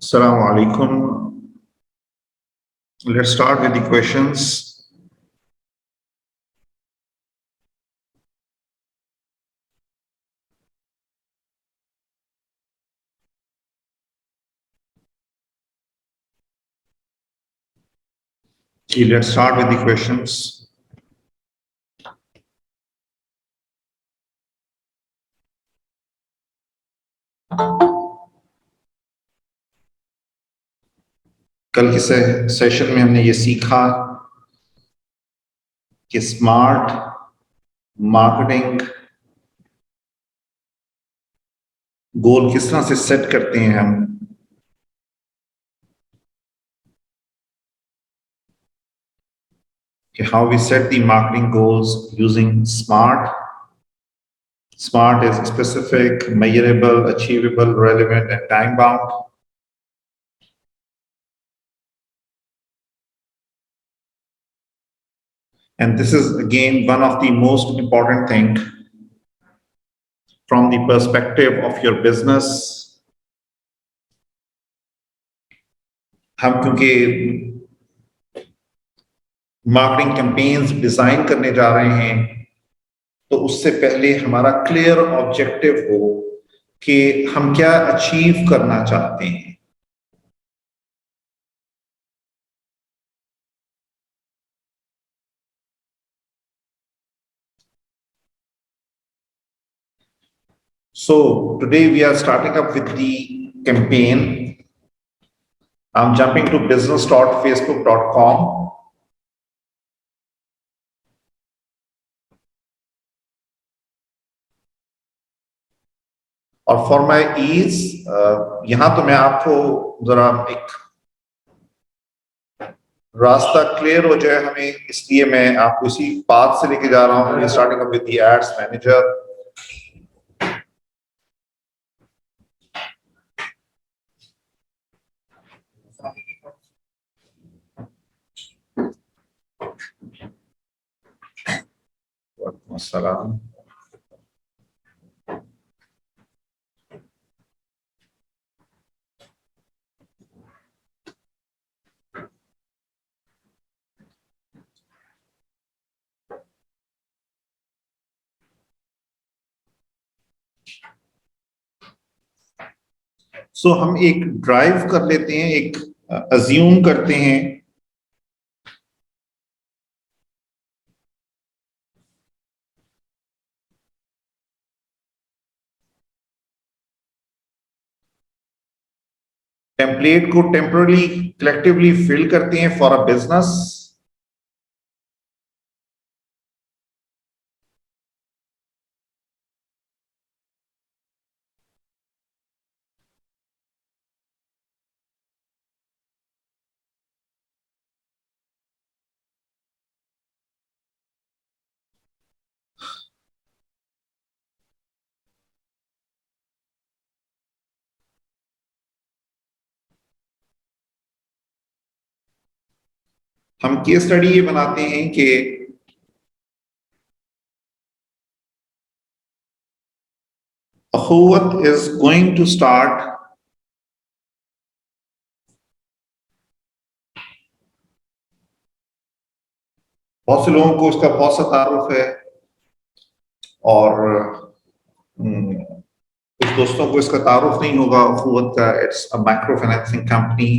Assalamu alaikum. Let's start with the questions. Okay, let's start with the questions. कल के session में हमने ये सीखा कि स्मार्ट मार्केटिंग गोल किस तरह से सेट करते हैं हम। How we set the marketing goals using SMART. SMART is specific, measurable, achievable, relevant, and time bound. And this is again one of the most important thing from the perspective of your business. हम क्योंकि marketing campaigns design करने जा रहे हैं तो उससे पहले हमारा क्लियर ऑब्जेक्टिव हो कि हम क्या अचीव करना चाहते हैं। So today we are starting up with the campaign. I'm jumping to business.facebook.com. और फॉर माई ईज यहाँ तो मैं आपको जरा एक रास्ता क्लियर हो जाए हमें, इसलिए मैं आपको इसी पाथ से लेके जा रहा हूँ। Starting up with the ads manager. वालेकुम अस्सलाम। सो हम एक ड्राइव कर लेते हैं, एक अज्यूम करते हैं टेम्पलेट को टेम्पररी कलेक्टिवली फिल करते हैं फॉर अ बिजनेस। हम केस स्टडी ये बनाते हैं कि अखुवत इज गोइंग टू स्टार्ट बहुत से लोगों को इसका बहुत सा तारुफ है और कुछ दोस्तों को इसका तारुफ नहीं होगा अखुवत का। It's a micro financing company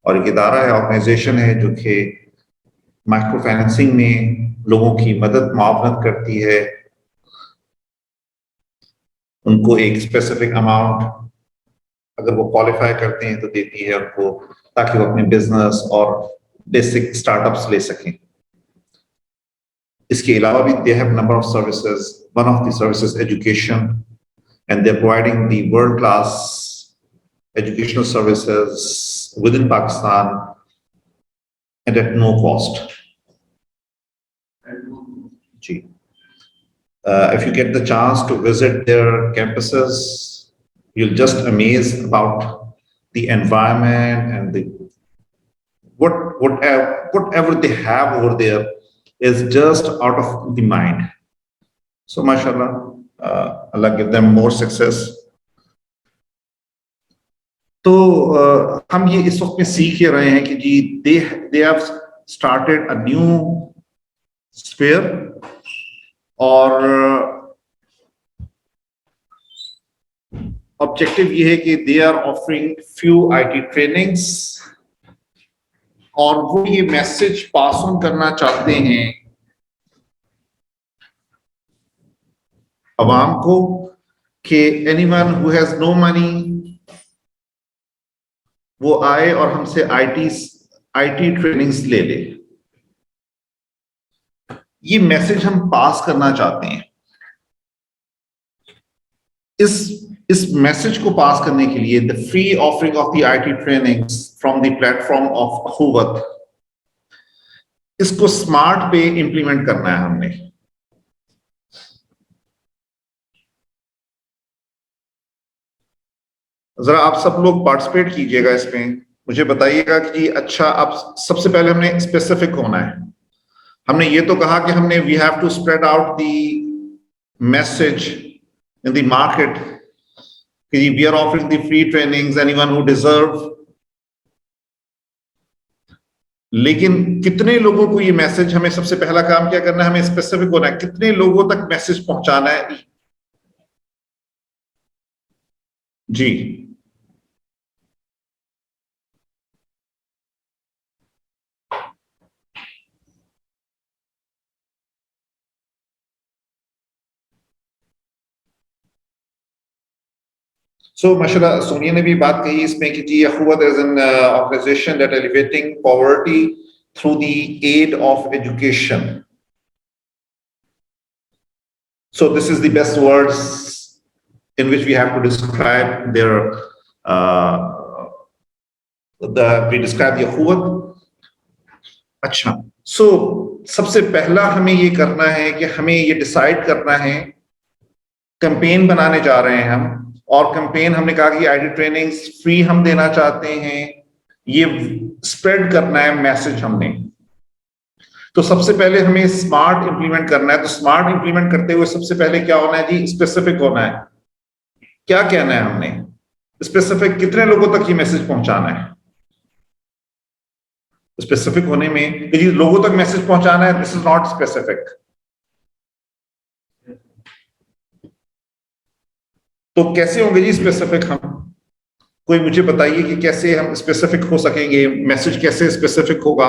और एक इदारा है, ऑर्गेनाइजेशन है जो कि माइक्रो फाइनेंसिंग में लोगों की मदद मुआवनत करती है। उनको एक स्पेसिफिक अमाउंट अगर वो क्वालिफाई करते हैं तो देती है उनको, ताकि वो अपने बिजनेस और बेसिक स्टार्टअप्स ले सकें। इसके अलावा भी they have number of services. One of the services education, and they're providing the world-class educational services within Pakistan and at no cost. If you get the chance to visit their campuses, you'll just amaze about the environment and the whatever they have over there is just out of the mind. So, mashallah. Allah give them more success. तो हम ये इस वक्त में सीख ही रहे हैं कि जी they have started a new sphere, और ऑब्जेक्टिव ये है कि they are offering few IT trainings, और वो ये मैसेज पास ऑन करना चाहते हैं अवाम को कि anyone who has no money वो आए और हमसे आईटी ट्रेनिंग्स ले ले। ये मैसेज हम पास करना चाहते हैं। इस मैसेज को पास करने के लिए the free offering of the IT trainings from the platform of Akhuwat, इसको स्मार्ट पे इंप्लीमेंट करना है हमने। जरा आप सब लोग पार्टिसिपेट कीजिएगा इसमें, मुझे बताइएगा कि जी अच्छा, आप सबसे पहले हमने स्पेसिफिक होना है। हमने ये तो कहा कि हमने we have to spread out the message in the market कि we are offering the free trainings anyone who deserve. लेकिन कितने लोगों को ये मैसेज, हमें सबसे पहला काम क्या करना है, हमें स्पेसिफिक होना है, कितने लोगों तक मैसेज पहुंचाना है। जी माशाल्लाह सोनिया ने भी बात कही इसमें कि जी Akhuwat as an organization that elevating poverty through the aid of education. So this is the best words in which we have to describe their we describe the अखुवत। अच्छा, so सबसे पहला हमें ये करना है कि हमें ये डिसाइड करना है, कैंपेन बनाने जा रहे हैं हम, और कैंपेन हमने कहा कि आईटी ट्रेनिंग्स फ्री हम देना चाहते हैं, ये स्प्रेड करना है मैसेज हमने। तो सबसे पहले हमें स्मार्ट इंप्लीमेंट करना है। तो स्मार्ट इंप्लीमेंट करते हुए सबसे पहले क्या होना है जी, स्पेसिफिक होना है। क्या कहना है हमने, स्पेसिफिक कितने लोगों तक ये मैसेज पहुंचाना है। स्पेसिफिक होने में जी लोगों तक मैसेज पहुंचाना है, दिस इज नॉट स्पेसिफिक। तो कैसे होंगे जी स्पेसिफिक हम, कोई मुझे बताइए कि कैसे हम स्पेसिफिक हो सकेंगे, मैसेज कैसे स्पेसिफिक होगा।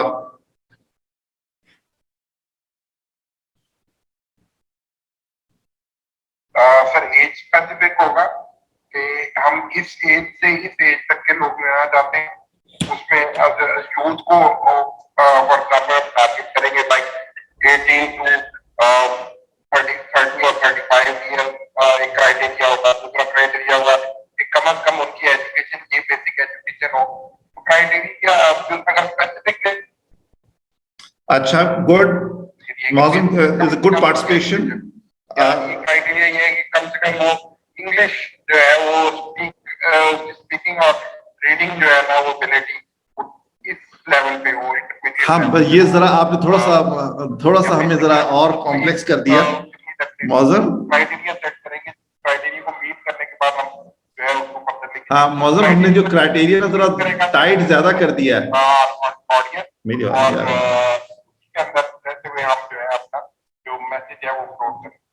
सर एज स्पेसिफिक होगा कि हम इस एज से इस एज तक के लोग लेना चाहते हैं, उसमें यूथ को फॉर एग्जाम्पल टारगेट करेंगे लाइक 18 टू 30 और 35 ईयर। एक क्राइटेरिया होगा। दूसरा क्राइटेरिया होगा कि कम से कम उनकी एजुकेशन, ये बेसिक एजुकेशन हो। तो क्राइटेरिया अगर स्पेसिफिक है। अच्छा, गुड मौजूम इज अ गुड पार्टिसिपेशन। ये क्राइटेरिया ये है कि कम से कम वो इंग्लिश जो है वो स्पीकिंग और रीडिंग जो है ना वो एबिलिटी इस लेवल पे हो। हाँ, ये जरा आपने थोड़ा सा हमें जरा और कॉम्प्लेक्स कर दिया मौजूम। क्राइटेरिया सेट करेंगे, क्राइटेरिया को मीट करने के बाद हम जो है उसको फर्दर लिखेंगे। हाँ मौजूम, हमने जो क्राइटेरिया ना जरा टाइट ज्यादा कर दिया है ऑडियंस मेरी और इसके अंदर रहते हुए हम जो है अपना जो मैसेज है वो प्रोवाइड करें।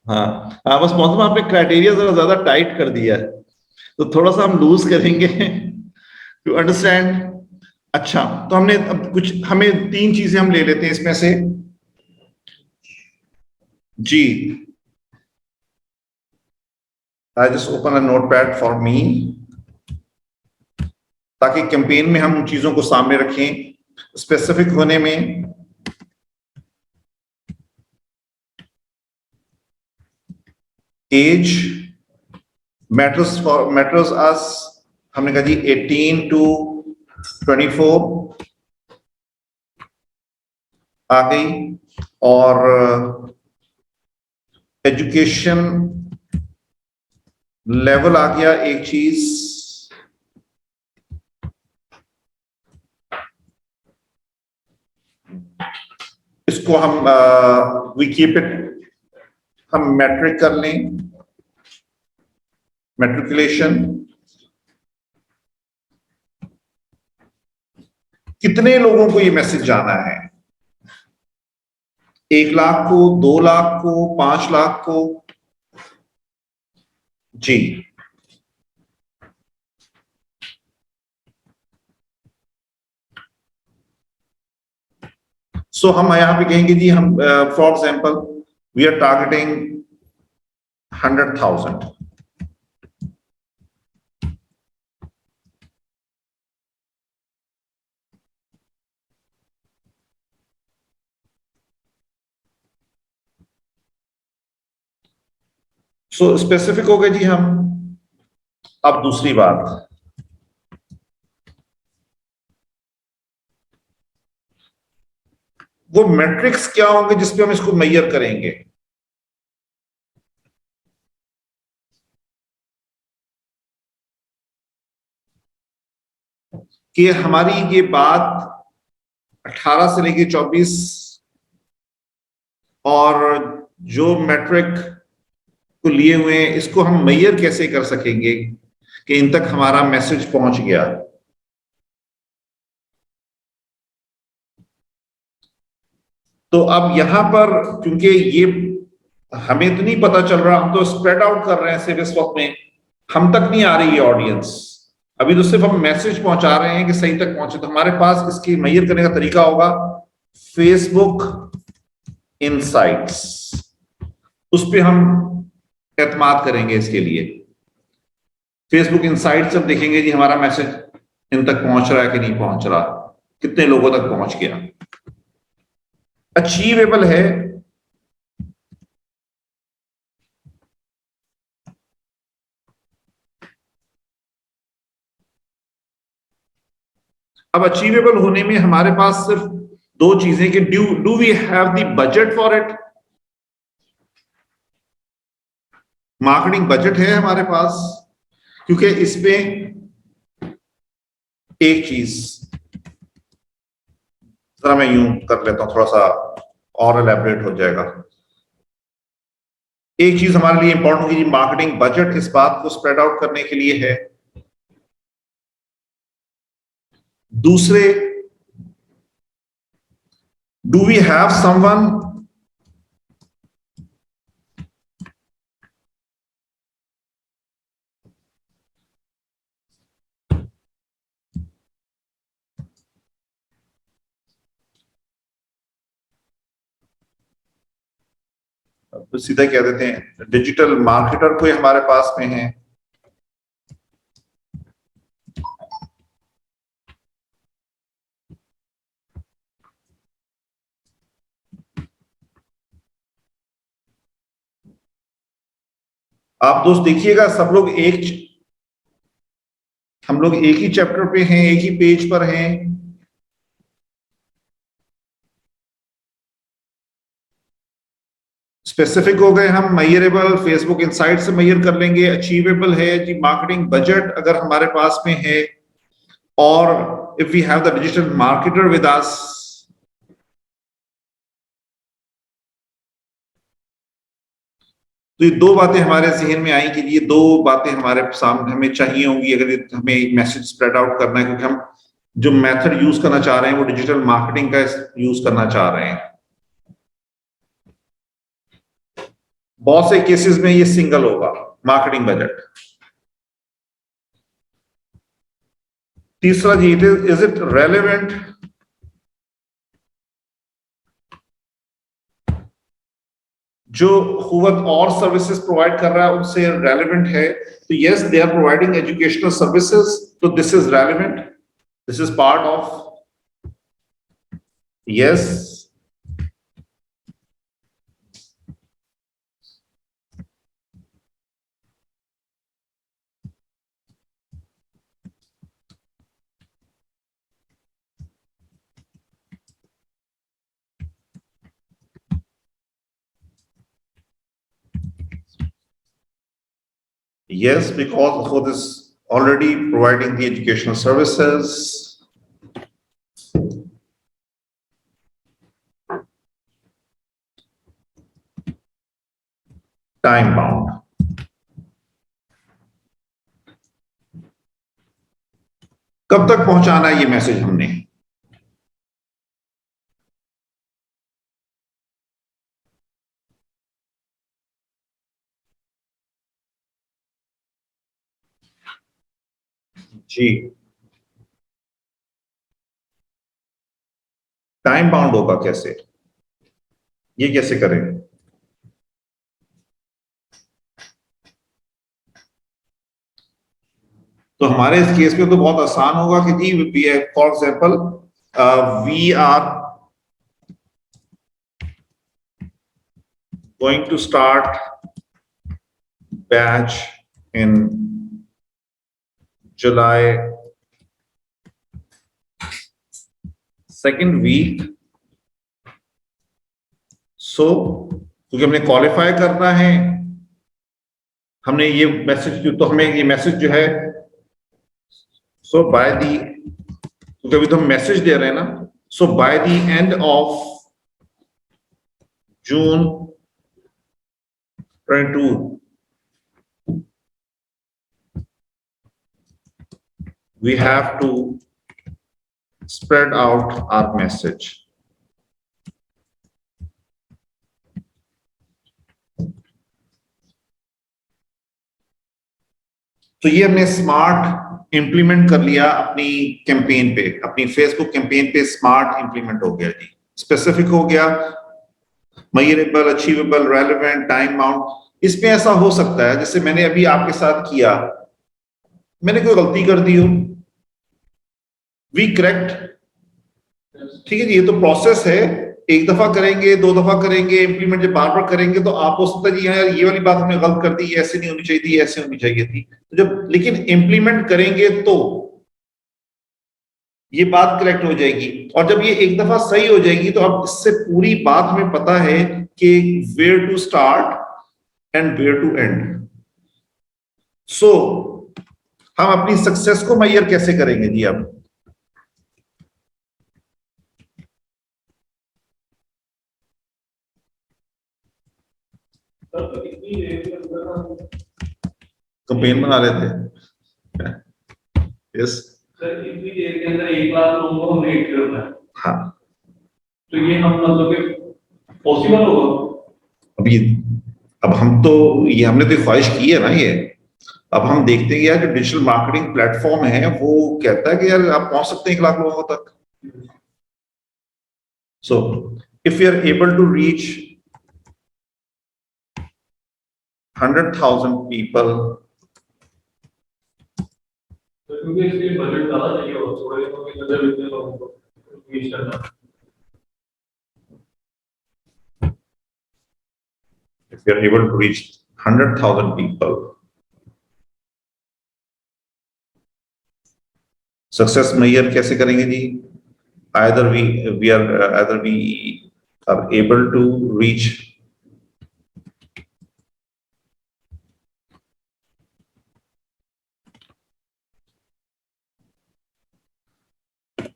हाँ बस मौजूद आपने क्राइटेरिया जरा ज्यादा टाइट कर दिया है, तो थोड़ा सा हम लूज करेंगे टू अंडरस्टैंड। अच्छा, तो हमने अब कुछ, हमें 3 चीजें हम ले लेते हैं इसमें से जी। I just open a notepad for me, ताकि कैंपेन में हम उन चीजों को सामने रखें। स्पेसिफिक होने में एज मैटर्स अस, हमने कहा जी 18 टू 24 आ गई, और एजुकेशन लेवल आ गया एक चीज। इसको हम वी कीप इट, हम मैट्रिक कर लें, मैट्रिकुलेशन। कितने लोगों को ये मैसेज जाना है? 1 लाख को, 2 लाख को, 5 लाख को? जी। सो हम यहां पे कहेंगे जी, हम for example we are targeting 100,000। So specific हो गए जी हम। अब दूसरी बात, वो मैट्रिक्स क्या होंगे जिसपे हम इसको मेजर करेंगे? कि हमारी ये बात 18 से लेके 24 और जो मैट्रिक को लिए हुए हैं, इसको हम मेजर कैसे कर सकेंगे कि इन तक हमारा मैसेज पहुंच गया? तो अब यहां पर क्योंकि ये हमें तो नहीं पता चल रहा, हम तो स्प्रेड आउट कर रहे हैं सिर्फ इस वक्त में, हम तक नहीं आ रही है ऑडियंस, अभी तो सिर्फ हम मैसेज पहुंचा रहे हैं कि सही तक पहुंचे। तो हमारे पास इसकी मेजर करने का तरीका होगा फेसबुक इनसाइट्स, उस पर हम एतमाद करेंगे। इसके लिए फेसबुक इनसाइट्स हम देखेंगे जी हमारा मैसेज इन तक पहुंच रहा है कि नहीं पहुंच रहा, कितने लोगों तक पहुंच गया, अचीवेबल है। अब अचीवेबल होने में हमारे पास सिर्फ दो चीजें कि do we have the budget for it, marketing budget है हमारे पास, क्योंकि इसमें एक चीज जरा मैं यूं कर लेता हूं, थोड़ा सा और एलैबोरेट हो जाएगा। एक चीज हमारे लिए इंपॉर्टेंट होगी, मार्केटिंग बजट इस बात को स्प्रेड आउट करने के लिए है। दूसरे, डू वी हैव समवन सीधा कह देते हैं डिजिटल मार्केटर कोई हमारे पास में है? आप दोस्त देखिएगा, हम लोग एक ही चैप्टर पे हैं, एक ही पेज पर हैं। स्पेसिफिक हो गए हम, मेजरेबल फेसबुक इनसाइट से मेजर कर लेंगे, अचीवेबल है जी, मार्केटिंग बजट अगर हमारे पास में है, और if we have the digital marketer with us. तो ये दो बातें हमारे जहन में आई कि ये दो बातें हमारे सामने हमें चाहिए होंगी अगर हमें मैसेज स्प्रेड आउट करना है, क्योंकि हम जो मेथड यूज करना चाह रहे हैं वो डिजिटल मार्केटिंग का यूज करना चाह रहे हैं। बहुत से केसेस में ये सिंगल होगा मार्केटिंग बजट। तीसरा जी, इज इट रेलेवेंट? जो हुवत और सर्विसेज प्रोवाइड कर रहा है उनसे रेलेवेंट है, तो yes they are providing educational services, तो this is relevant, this is part of, yes. Yes, because for this already providing the educational services. Time bound. कब तक पहुंचाना है ये मैसेज हमने? जी, टाइम बाउंड होगा कैसे, ये कैसे करें? तो हमारे इस केस में तो बहुत आसान होगा कि जी for example we are going to start batch in July second week. So क्योंकि हमने क्वालिफाई करना है, हमने ये मैसेज, तो हमें ये मैसेज जो है, सो बाय दी, क्योंकि अभी तो हम मैसेज दे रहे हैं ना, so by the end of June 22 we have to spread out our message. तो ये हमने स्मार्ट इंप्लीमेंट कर लिया अपनी कैंपेन पे, अपनी फेसबुक कैंपेन पे स्मार्ट इंप्लीमेंट हो गया जी, स्पेसिफिक हो गया, measurable, achievable, relevant, time bound. इसमें ऐसा हो सकता है जैसे मैंने अभी आपके साथ किया, मैंने कोई गलती कर दी हो, वी करेक्ट, ठीक है जी, ये तो प्रोसेस है, एक दफा करेंगे, दो दफा करेंगे, इंप्लीमेंट जब बार बार करेंगे तो आप हो सकता है जी यार ये वाली बात हमने गलत कर दी, ऐसे नहीं होनी चाहिए थी, ऐसे होनी चाहिए थी। तो जब लेकिन इंप्लीमेंट करेंगे तो ये बात करेक्ट हो जाएगी, और जब ये एक दफा सही हो जाएगी तो अब इससे पूरी बात हमें पता है कि where to start and where to end. So हम अपनी सक्सेस को मेजर कैसे करेंगे जी अब? कंपेन बना लेते हैं। यस सर, इतनी देर के अंदर 1 लाख लोगों को हमने हिट करना है, हाँ, तो ये हम मतलब कि पॉसिबल होगा? अभी अब हम तो ये हमने तो ख्वाहिश की है ना ये, अब हम देखते हैं यार जो डिजिटल मार्केटिंग प्लेटफॉर्म है वो कहता है कि यार आप पहुंच सकते हैं 1 लाख लोगों तक। So if you are able to reach 100,000 people, तो क्योंकि इसके लिए बजट ज्यादा चाहिए होगा, थोड़े दिनों के अंदर इतने लोगों को रीच करना। if you are able to reach 100,000 people, success measure कैसे करेंगे जी? either we are able to reach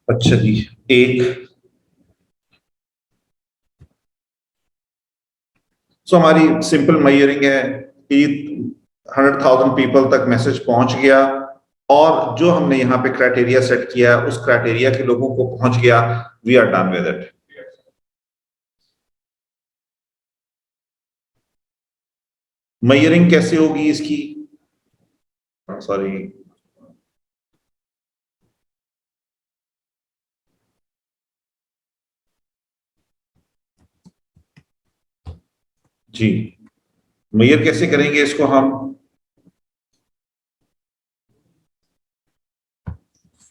अच्छा जी, एक सो हमारी सिंपल मेजरिंग है कि 100,000 पीपल तक मैसेज पहुंच गया, और जो हमने यहाँ पे क्राइटेरिया सेट किया है उस क्राइटेरिया के लोगों को पहुंच गया, we are done with it. Measuring कैसे होगी इसकी? सॉरी, जी, मेजर कैसे करेंगे इसको हम?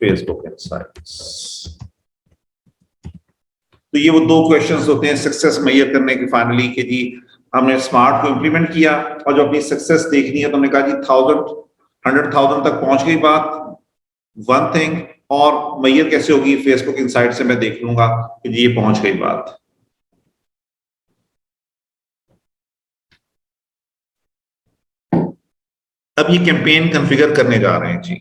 Facebook insights. तो ये वो दो क्वेश्चंस होते हैं सक्सेस मेजर करने के फाइनली, कि जी हमने स्मार्ट को इंप्लीमेंट किया और जो अपनी सक्सेस देखनी है तो हमने कहा जी 100,000 तक पहुंच गई बात, वन थिंग, और मेजर कैसे होगी? फेसबुक इनसाइट से मैं देख लूंगा कि जी ये पहुंच गई बात। अब ये कैंपेन कॉन्फ़िगर करने जा रहे हैं जी।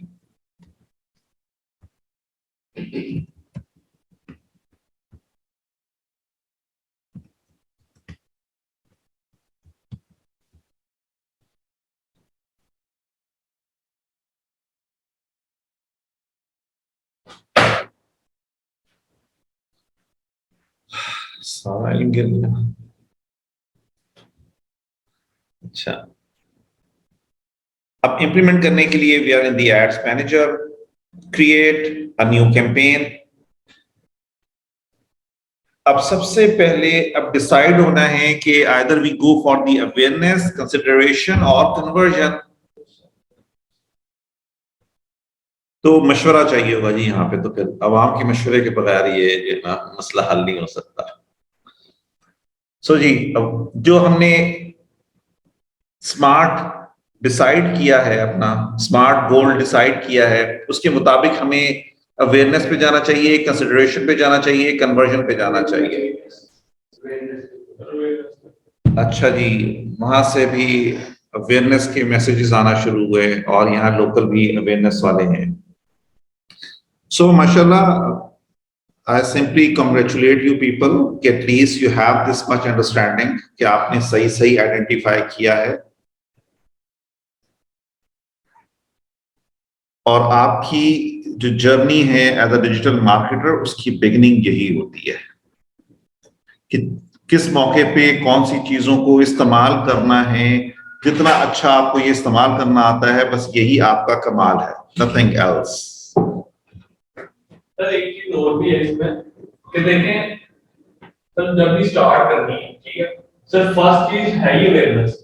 सारा लिंक गिर गया। अच्छा, अब इंप्लीमेंट करने के लिए we are in the ads manager, create a new campaign. अब सबसे पहले अब डिसाइड होना है कि either we go for the awareness, consideration और conversion. तो मशवरा चाहिए होगा जी यहाँ पे, तो फिर आवाम के मशवरे के बगैर ये मसला हल नहीं हो सकता। सो जी, अब जो हमने स्मार्ट डिसाइड किया है, अपना स्मार्ट गोल डिसाइड किया है, उसके मुताबिक हमें अवेयरनेस पे जाना चाहिए, कंसिडरेशन पे जाना चाहिए, कन्वर्जन पे जाना चाहिए। अच्छा जी, वहां से भी अवेयरनेस के मैसेजेस आना शुरू हुए और यहाँ लोकल भी अवेयरनेस वाले हैं। सो माशाल्लाह, I simply congratulate you people कि at least you have this much understanding कि आपने सही सही आइडेंटिफाई किया है और आपकी जो जर्नी है एज अ डिजिटल मार्केटर, उसकी बिगिनिंग यही होती है कि किस मौके पे कौन सी चीजों को इस्तेमाल करना है। जितना अच्छा आपको ये इस्तेमाल करना आता है, बस यही आपका कमाल है, नथिंग एल्स। सर एक चीज और भी है इसमें कि देखें सर, जब भी स्टार्ट करनी है, ठीक है सर, फर्स्ट चीज है ही अवेयरनेस।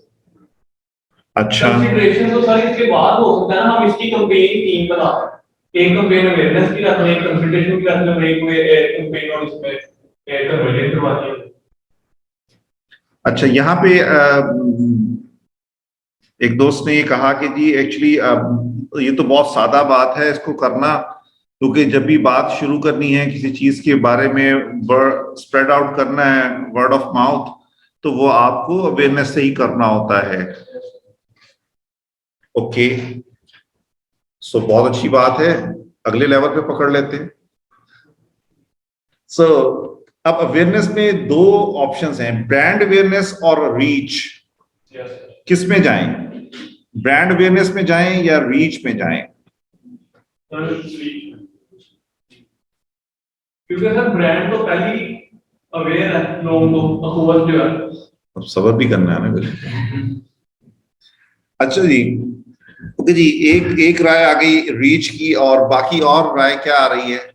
अच्छा, कंसीडरेशन तो सर इसके बाद हो सकता है ना, हम इसकी कंपेन टीम बना रहे हैं, एक कंपेन अवेयरनेस की रख रहे हैं, कंसल्टेशन की रख रहे हैं, एक कंपेन और इसमें कन्वर्जन करवानी है। अच्छा, यहाँ पे एक दोस्त ने ये कहा कि जी एक्चुअली ये तो बहुत सादा बात है इसको करना, क्योंकि जब भी बात शुरू करनी है किसी चीज के बारे में, स्प्रेड आउट करना है, वर्ड ऑफ माउथ, तो वो आपको अवेयरनेस से ही करना होता है। ओके, सो बहुत अच्छी बात है, अगले लेवल पे पकड़ लेते हैं। सो अब अवेयरनेस में दो ऑप्शंस हैं, ब्रांड अवेयरनेस और रीच। किस में जाएं? ब्रांड अवेयरनेस में जाएं या रीच में जाएं? क्योंकि सर ब्रांड तो पहले ही अवेयर है, लोगों को अप्रूवल जो है। अब सबर भी करना है ना बिल्कुल। अच्छा जी, ओके जी, एक राय आ गई रीच की, और बाकी और राय क्या आ रही है?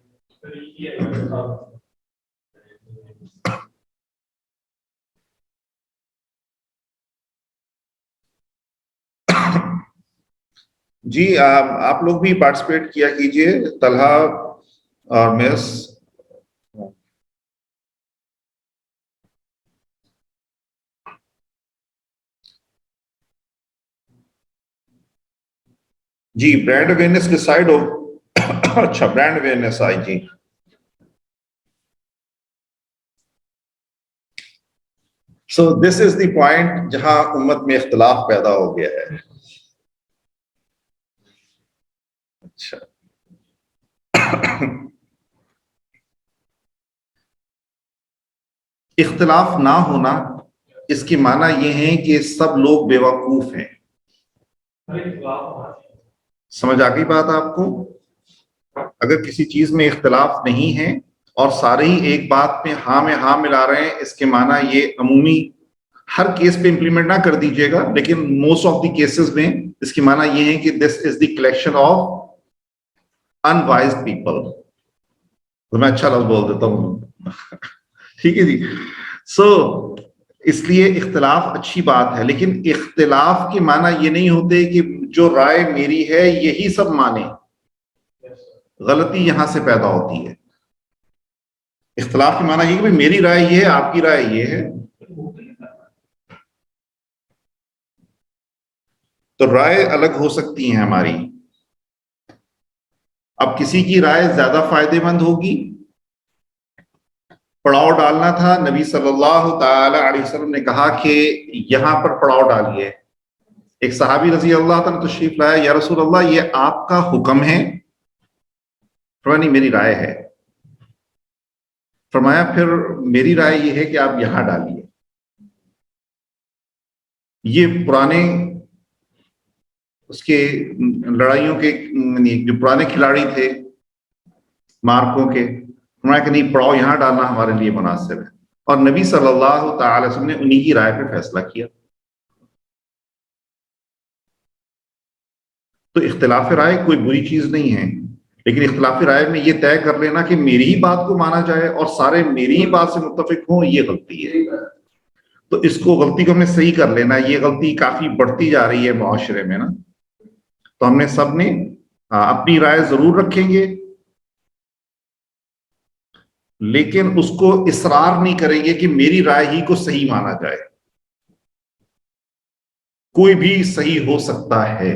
जी, आप लोग भी पार्टिसिपेट किया कीजिए, तलहा और मिस। जी, ब्रांड अवेयरनेस डिसाइड हो। अच्छा, ब्रांड अवेयरनेस आई जी। So this is the point जहां उम्मत में इख्तिलाफ पैदा हो गया है। अच्छा, इख्तिलाफ ना होना, इसकी माना यह है कि सब लोग बेवकूफ हैं। समझ आ गई बात आपको? अगर किसी चीज में इख्तिलाफ नहीं है और सारे ही एक बात में हाँ मिला रहे हैं, इसके माना ये अमूमी हर केस पे इंप्लीमेंट ना कर दीजिएगा, लेकिन मोस्ट ऑफ द केसेस में इसकी माना ये है कि this is the collection of unwise people. तो मैं अच्छा लफ्ज बोल देता हूँ। ठीक है जी। सो इसलिए इख्तिलाफ अच्छी बात है, लेकिन इख्तिलाफ के माना ये नहीं होते कि जो राय मेरी है यही सब माने। गलती यहां से पैदा होती है। इख्तिलाफ की माना ये कि भाई मेरी राय ये है, आपकी राय ये है। तो राय अलग हो सकती है हमारी। अब किसी की राय ज्यादा फायदेमंद होगी। पड़ाव डालना था, नबी सल्लल्लाहु ताला अलैहि वसल्लम ने कहा कि यहां पर पड़ाव डालिए। एक सहाबी रजी अल्लाह तआला तशरीफ लाया, या रसूल अल्लाह ये आपका हुक्म है? फरमाया नहीं, मेरी राय है। फरमाया फिर मेरी राय ये है कि आप यहां डालिए। ये पुराने उसके लड़ाइयों के जो पुराने खिलाड़ी थे मार्कों के, फरमाया कि नहीं, पड़ाव यहां डालना हमारे लिए मुनासिब है। और नबी सल्लल्लाहु ताला अलैहि वसल्लम ने उन्हीं की राय पे फैसला किया। तो इख्तिलाफ राय कोई बुरी चीज नहीं है, लेकिन इख्तिलाफी राय में ये तय कर लेना कि मेरी ही बात को माना जाए और सारे मेरी ही बात से मुत्तफिक हों, ये गलती है। तो इसको गलती को हमने सही कर लेना। ये गलती काफी बढ़ती जा रही है मुआशरे में ना। तो हमने सब ने अपनी राय जरूर रखेंगे, लेकिन उसको इसरार नहीं करेंगे कि मेरी राय ही को सही माना जाए। कोई भी सही हो सकता है,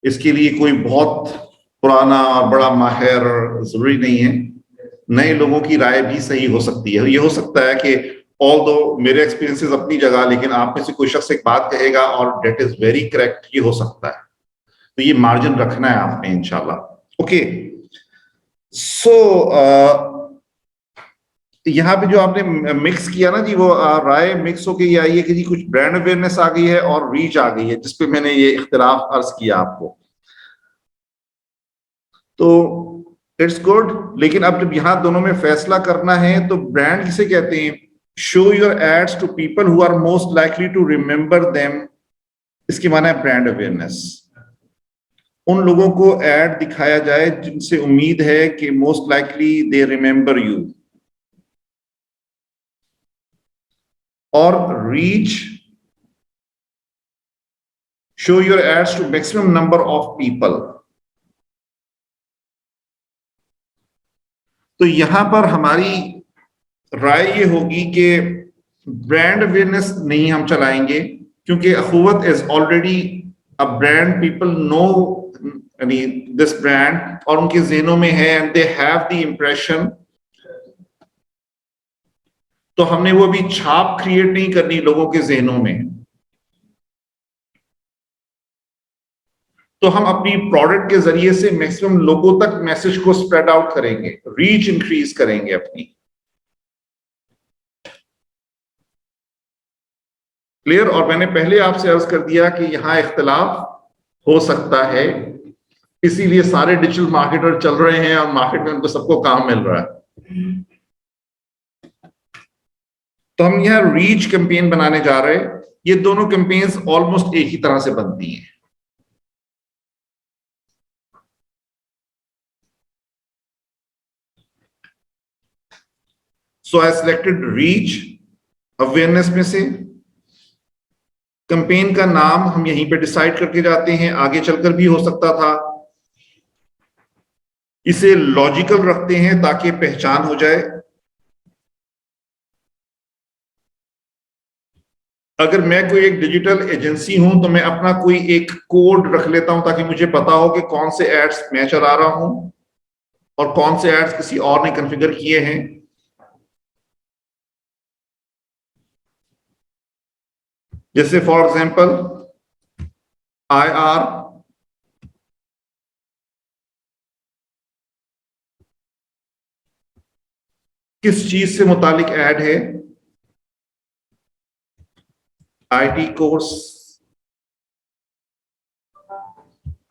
इसके लिए कोई बहुत पुराना और बड़ा माहिर जरूरी नहीं है। नए लोगों की राय भी सही हो सकती है। ये हो सकता है कि ऑल दो मेरे एक्सपीरियंसेस अपनी जगह, लेकिन आप में से कोई शख्स एक बात कहेगा और डेट इज वेरी करेक्ट, ये हो सकता है। तो ये मार्जिन रखना है आपने इंशाल्लाह। ओके, सो यहाँ पे जो आपने मिक्स किया ना जी, वो राय मिक्स होके ये आई है कि जी कुछ ब्रांड अवेयरनेस आ गई है और रीच आ गई है, जिसपे मैंने ये इख्तिलाफ अर्ज किया आपको। तो इट्स गुड, लेकिन अब जब यहाँ दोनों में फैसला करना है तो ब्रांड किसे कहते हैं? Show your ads to people who are most likely to remember them, इसकी माना है ब्रांड अवेयरनेस। उन लोगों को एड दिखाया जाए जिनसे उम्मीद है कि most likely they remember you. और reach, show your ads to maximum number of people. तो यहां पर हमारी राय ये होगी कि ब्रांड अवेयरनेस नहीं हम चलाएंगे, क्योंकि Akhuwat is already a brand, people know यानी दिस ब्रांड, और उनके ज़हनों में है and they have the impression. तो हमने वो भी छाप क्रिएट नहीं करनी लोगों के ज़हनों में। तो हम अपनी प्रोडक्ट के जरिए से मैक्सिमम लोगों तक मैसेज को स्प्रेड आउट करेंगे, रीच इंक्रीज करेंगे अपनी। क्लियर? और मैंने पहले आपसे अर्ज कर दिया कि यहां इख्तिलाफ हो सकता है, इसीलिए सारे डिजिटल मार्केटर चल रहे हैं और मार्केट में उनको सबको काम मिल रहा है। तो हम यहां रीच कैंपेन बनाने जा रहे हैं। ये दोनों कैंपेन्स ऑलमोस्ट एक ही तरह से बनती हैं। सो आई सिलेक्टेड रीच अवेयरनेस में से। कैंपेन का नाम हम यहीं पे डिसाइड करके जाते हैं, आगे चलकर भी हो सकता था। इसे लॉजिकल रखते हैं ताकि पहचान हो जाए। अगर मैं कोई एक डिजिटल एजेंसी हूं तो मैं अपना कोई एक कोड रख लेता हूं ताकि मुझे पता हो कि कौन से एड्स मैं चला रहा हूं और कौन से एड्स किसी और ने कॉन्फ़िगर किए हैं। जैसे फॉर एग्जांपल IR, किस चीज से मुतालिक ऐड है? IT course,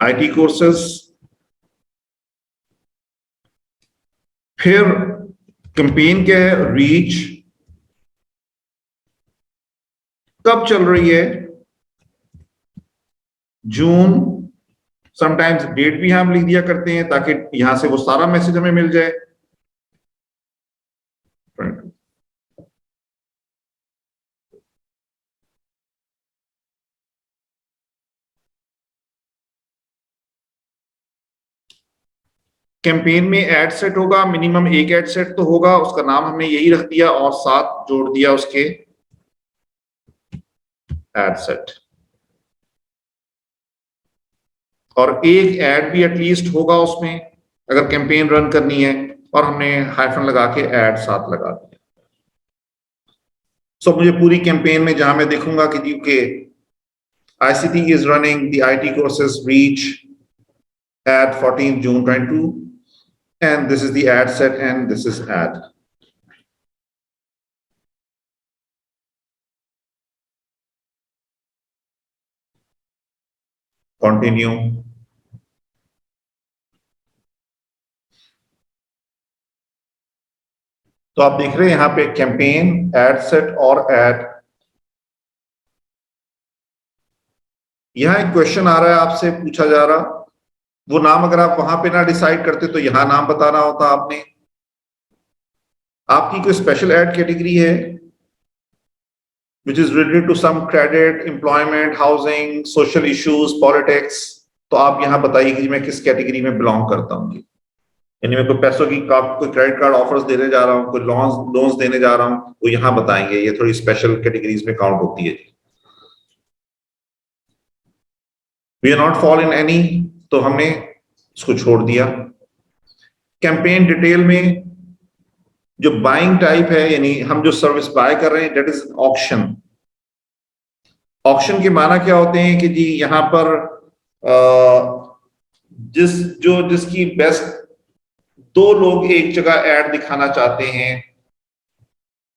IT courses. फिर कैंपेन क्या है? रीच। कब चल रही है? जून। समटाइम्स डेट भी हम लिख दिया करते हैं ताकि यहां से वो सारा मैसेज हमें मिल जाए। कैंपेन में एड सेट होगा, मिनिमम एक एड सेट तो होगा, उसका नाम हमने यही रख दिया और साथ जोड़ दिया उसके एड सेट। और एक ऐड भी एटलीस्ट होगा उसमें अगर कैंपेन रन करनी है, और हमने हाइफन लगा के ऐड साथ लगा दिया। सो मुझे पूरी कैंपेन में जहां मैं देखूंगा कि ICT is running the IT courses reach at 14 June 22, and this is the ad set and this is ad. Continue. तो आप देख रहे हैं यहां पे कैंपेन, एड सेट और एड। यहां एक क्वेश्चन आ रहा है, आपसे पूछा जा रहा वो नाम अगर आप वहां पे ना डिसाइड करते तो यहां नाम बताना होता आपने। आपकी कोई स्पेशल एड कैटेगरी है which is related to some credit, employment, housing, social issues, politics, तो आप यहाँ बताइए कि मैं किस कैटेगरी में बिलोंग करता हूँ। यानी मैं कोई पैसों की कोई क्रेडिट कार्ड ऑफर्स देने जा रहा हूँ, कोई लोन्स देने जा रहा हूँ, वो यहाँ बताएंगे। ये थोड़ी स्पेशल कैटेगरीज में काउंट होती है। We are not fall in any, तो हमने इसको छोड़ दिया। कैंपेन डिटेल में जो बाइंग टाइप है, यानी हम जो सर्विस बाय कर रहे हैं, दैट इज ऑक्शन। ऑक्शन के माना क्या होते हैं कि जी यहां पर जिसकी बेस्ट, दो लोग एक जगह एड दिखाना चाहते हैं,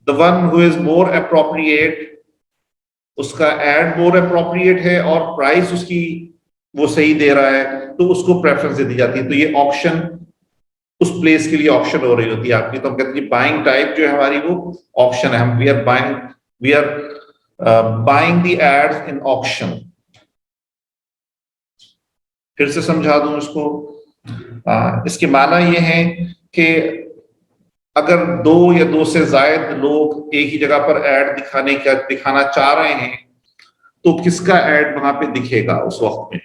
the one who is more appropriate, उसका एड मोर अप्रोप्रिएट है और प्राइस उसकी वो सही दे रहा है, तो उसको प्रेफरेंस दे दी जाती है। तो ये ऑक्शन, उस प्लेस के लिए ऑप्शन हो रही होती है आपकी। तो हम कहते हैं बाइंग टाइप जो है हमारी वो ऑप्शन है। हम we are buying the ads in auction. फिर से समझा दूं इसको। इसके माना ये है कि अगर दो या दो से ज्यादा लोग एक ही जगह पर एड दिखाना चाह रहे हैं, तो किसका एड वहां पे दिखेगा उस वक्त में।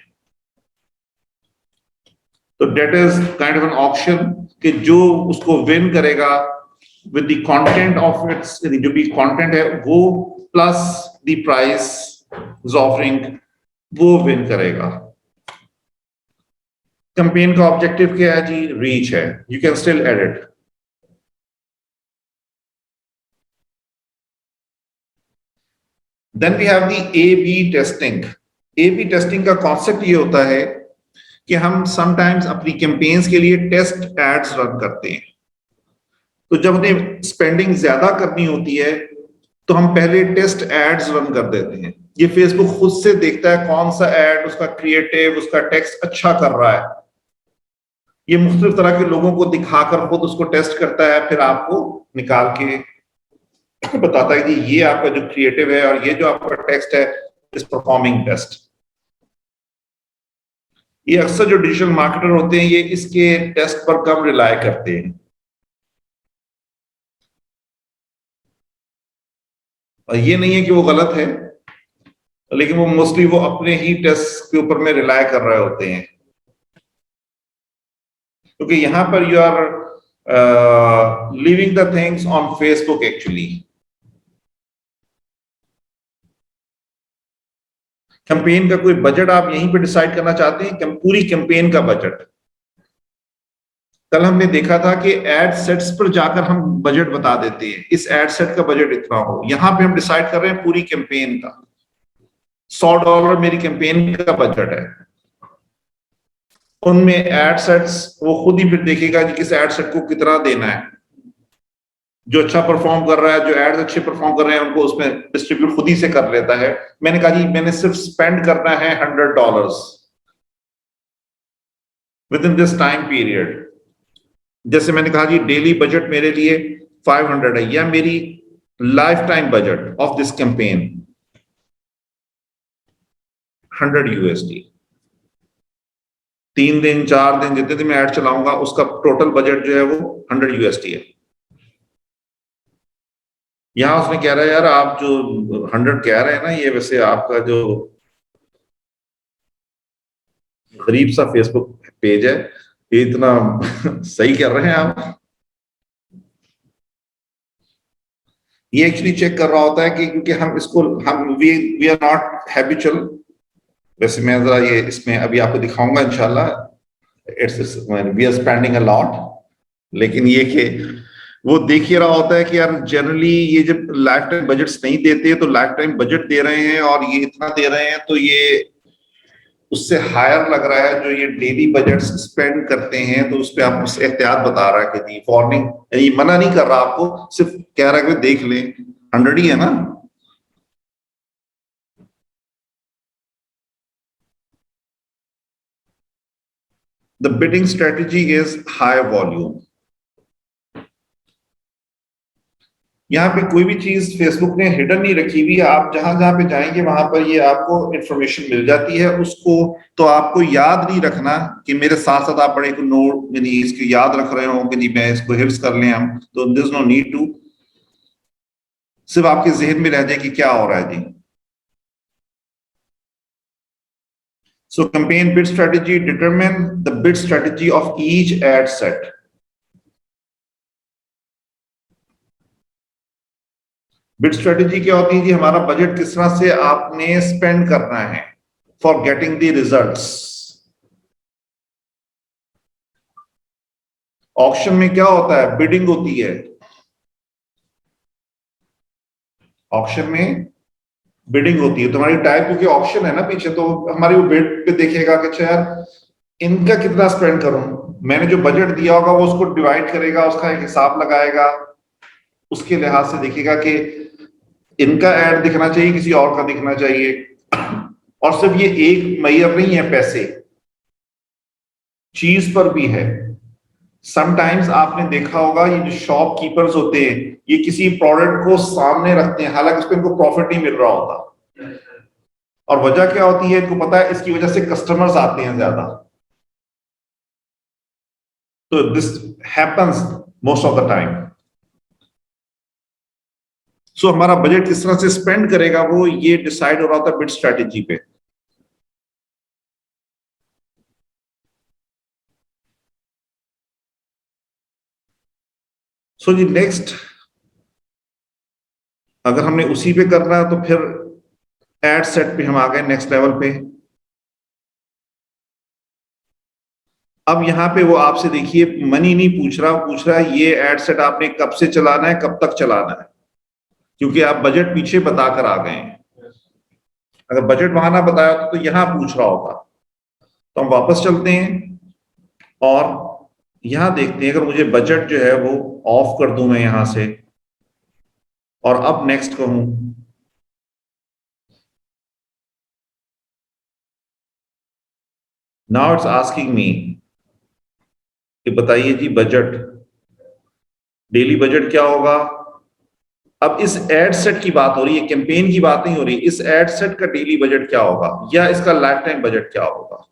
तो that is kind of an option कि जो उसको विन करेगा with the content of its, जो भी कंटेंट है वो प्लस द प्राइस ऑफरिंग, वो विन करेगा। कैंपेन का ऑब्जेक्टिव क्या है जी? रीच है। You can still edit. Then we have the A B testing. A B testing का कॉन्सेप्ट ये होता है कि हम समटाइम्स अपनी कैंपेन्स के लिए टेस्ट एड्स रन करते हैं। तो जब उन्हें स्पेंडिंग ज्यादा करनी होती है तो हम पहले टेस्ट एड्स रन कर देते हैं। ये फेसबुक खुद से देखता है कौन सा एड, उसका क्रिएटिव, उसका टेक्स्ट अच्छा कर रहा है। ये मुख्तलिफ तरह के लोगों को दिखाकर खुद उसको टेस्ट करता है, फिर आपको निकाल के बताता है कि ये आपका जो क्रिएटिव है और ये जो आपका टेक्स्ट है इज परफॉर्मिंग बेस्ट। ये अक्सर जो डिजिटल मार्केटर होते हैं ये इसके टेस्ट पर कम रिलाय करते हैं। और ये नहीं है कि वो गलत है, लेकिन वो मोस्टली वो अपने ही टेस्ट के ऊपर में रिलाय कर रहे होते हैं। क्योंकि यहां पर you are living the things on Facebook actually. Campaign का कोई बजट आप यहीं पे डिसाइड करना चाहते हैं, पूरी कैंपेन का बजट। कल हमने देखा था कि एड सेट्स पर जाकर हम बजट बता देते हैं, इस एड सेट का बजट इतना हो। यहां पे हम डिसाइड कर रहे हैं पूरी कैंपेन का। $100 मेरी कैंपेन का बजट है। उनमें एड सेट्स वो खुद ही फिर देखेगा कि किस एड सेट को कितना देना है। जो अच्छा परफॉर्म कर रहा है, जो एड्स अच्छे परफॉर्म कर रहे हैं, उनको उसमें डिस्ट्रीब्यूट खुद ही से कर लेता है। मैंने कहा जी मैंने सिर्फ स्पेंड करना है $100 with in this time period. जैसे मैंने कहा जी डेली बजट मेरे लिए 500 है, या मेरी life time budget of this campaign $100। 3 दिन 4 दिन जितने दिन मैं ऐड चलाऊंगा उसका टोटल बजट जो है वो $100 है। यहां उसने कह रहा है यार आप जो 100 कह रहे हैं ना, ये वैसे आपका जो गरीब सा फेसबुक पेज है, ये इतना सही कर रहे हैं आप। ये एक्चुअली चेक कर रहा होता है कि क्योंकि हम वी आर नॉट हैबिचुअल। वैसे मैं जरा ये इसमें अभी आपको दिखाऊंगा इंशाल्लाह, it's we are spending a lot. लेकिन ये कि वो देख ही रहा होता है कि यार जनरली ये जब लाइफ टाइम बजट्स नहीं देते तो लाइफ टाइम बजट दे रहे हैं और ये इतना दे रहे हैं, तो ये उससे हायर लग रहा है जो ये डेली बजट्स स्पेंड करते हैं। तो उस पर आप उससे एहतियात बता रहा है कि जी फॉर्निंग, ये मना नहीं कर रहा आपको, सिर्फ कह रहा है कि देख लें 100 ही है ना। The bidding strategy is high volume. यहाँ पे कोई भी चीज फेसबुक ने हिडन नहीं रखी हुई, आप जहां जहां पे जाएंगे वहां पर ये आपको इंफॉर्मेशन मिल जाती है। उसको तो आपको याद नहीं रखना कि मेरे साथ साथ आप बड़े को नोट यानी इसको याद रख रहे हो कि नहीं मैं इसको हिफ्स कर लें हम, तो दिस नो नीड टू, सिर्फ आपके जहन में रह जाए कि क्या हो रहा है जी। So campaign bid strategy determine the bid strategy of each ad set. Bid strategy क्या होती है जी? हमारा बजट किस तरह से आपने स्पेंड करना है for getting the results. Auction में क्या होता है? बिडिंग होती है। ऑक्शन में बिडिंग होती है, तुम्हारी टाइप क्योंकि ऑप्शन है ना पीछे, तो हमारी वो बिड पे देखेगा कि अच्छा यार इनका कितना स्पेंड करूं, मैंने जो बजट दिया होगा वो उसको डिवाइड करेगा, उसका एक हिसाब लगाएगा, उसके लिहाज से देखेगा कि इनका ऐड दिखना चाहिए किसी और का दिखना चाहिए। और सिर्फ ये एक मैयर नहीं है, पैसे चीज पर भी है। समटाइम्स आपने देखा होगा ये जो शॉपकीपर्स होते हैं ये किसी प्रोडक्ट को सामने रखते हैं, हालांकि उसको इनको प्रॉफिट नहीं मिल रहा होता, और वजह क्या होती है इनको पता है, इसकी वजह से कस्टमर्स आते हैं ज्यादा। तो this happens most of the time. So हमारा बजट किस तरह से स्पेंड करेगा वो ये डिसाइड हो रहा होता है बिड स्ट्रेटेजी पे। सो जी नेक्स्ट, अगर हमने उसी पे करना है तो फिर एड सेट पे हम आ गए नेक्स्ट लेवल पे। अब यहां पे वो आपसे देखिए मनी नहीं पूछ रहा है ये एड सेट आपने कब से चलाना है, कब तक चलाना है, क्योंकि आप बजट पीछे बताकर आ गए हैं। अगर बजट वहां ना बताया होता तो यहां पूछ रहा होता। तो हम वापस चलते हैं और यहां देखते हैं, अगर मुझे बजट जो है वो ऑफ कर दूं मैं यहां से और अब नेक्स्ट कहूं, नाउ इट्स आस्किंग मी कि बताइए जी बजट, डेली बजट क्या होगा। अब इस एड सेट की बात हो रही है, कैंपेन की बात नहीं हो रही, इस एड सेट का डेली बजट क्या होगा या इसका लाइफ टाइम बजट क्या होगा।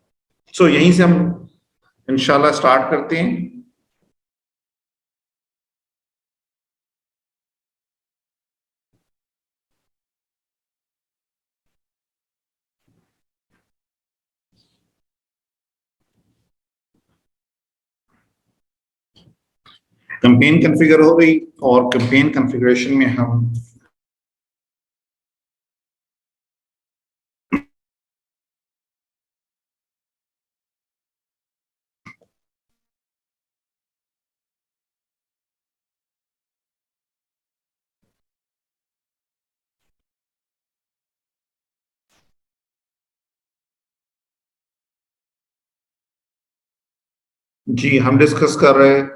सो यहीं से हम इंशाल्लाह स्टार्ट करते हैं। कैंपेन कॉन्फ़िगर हो गई और कैंपेन कॉन्फ़िगरेशन में हम जी हम डिस्कस कर रहे हैं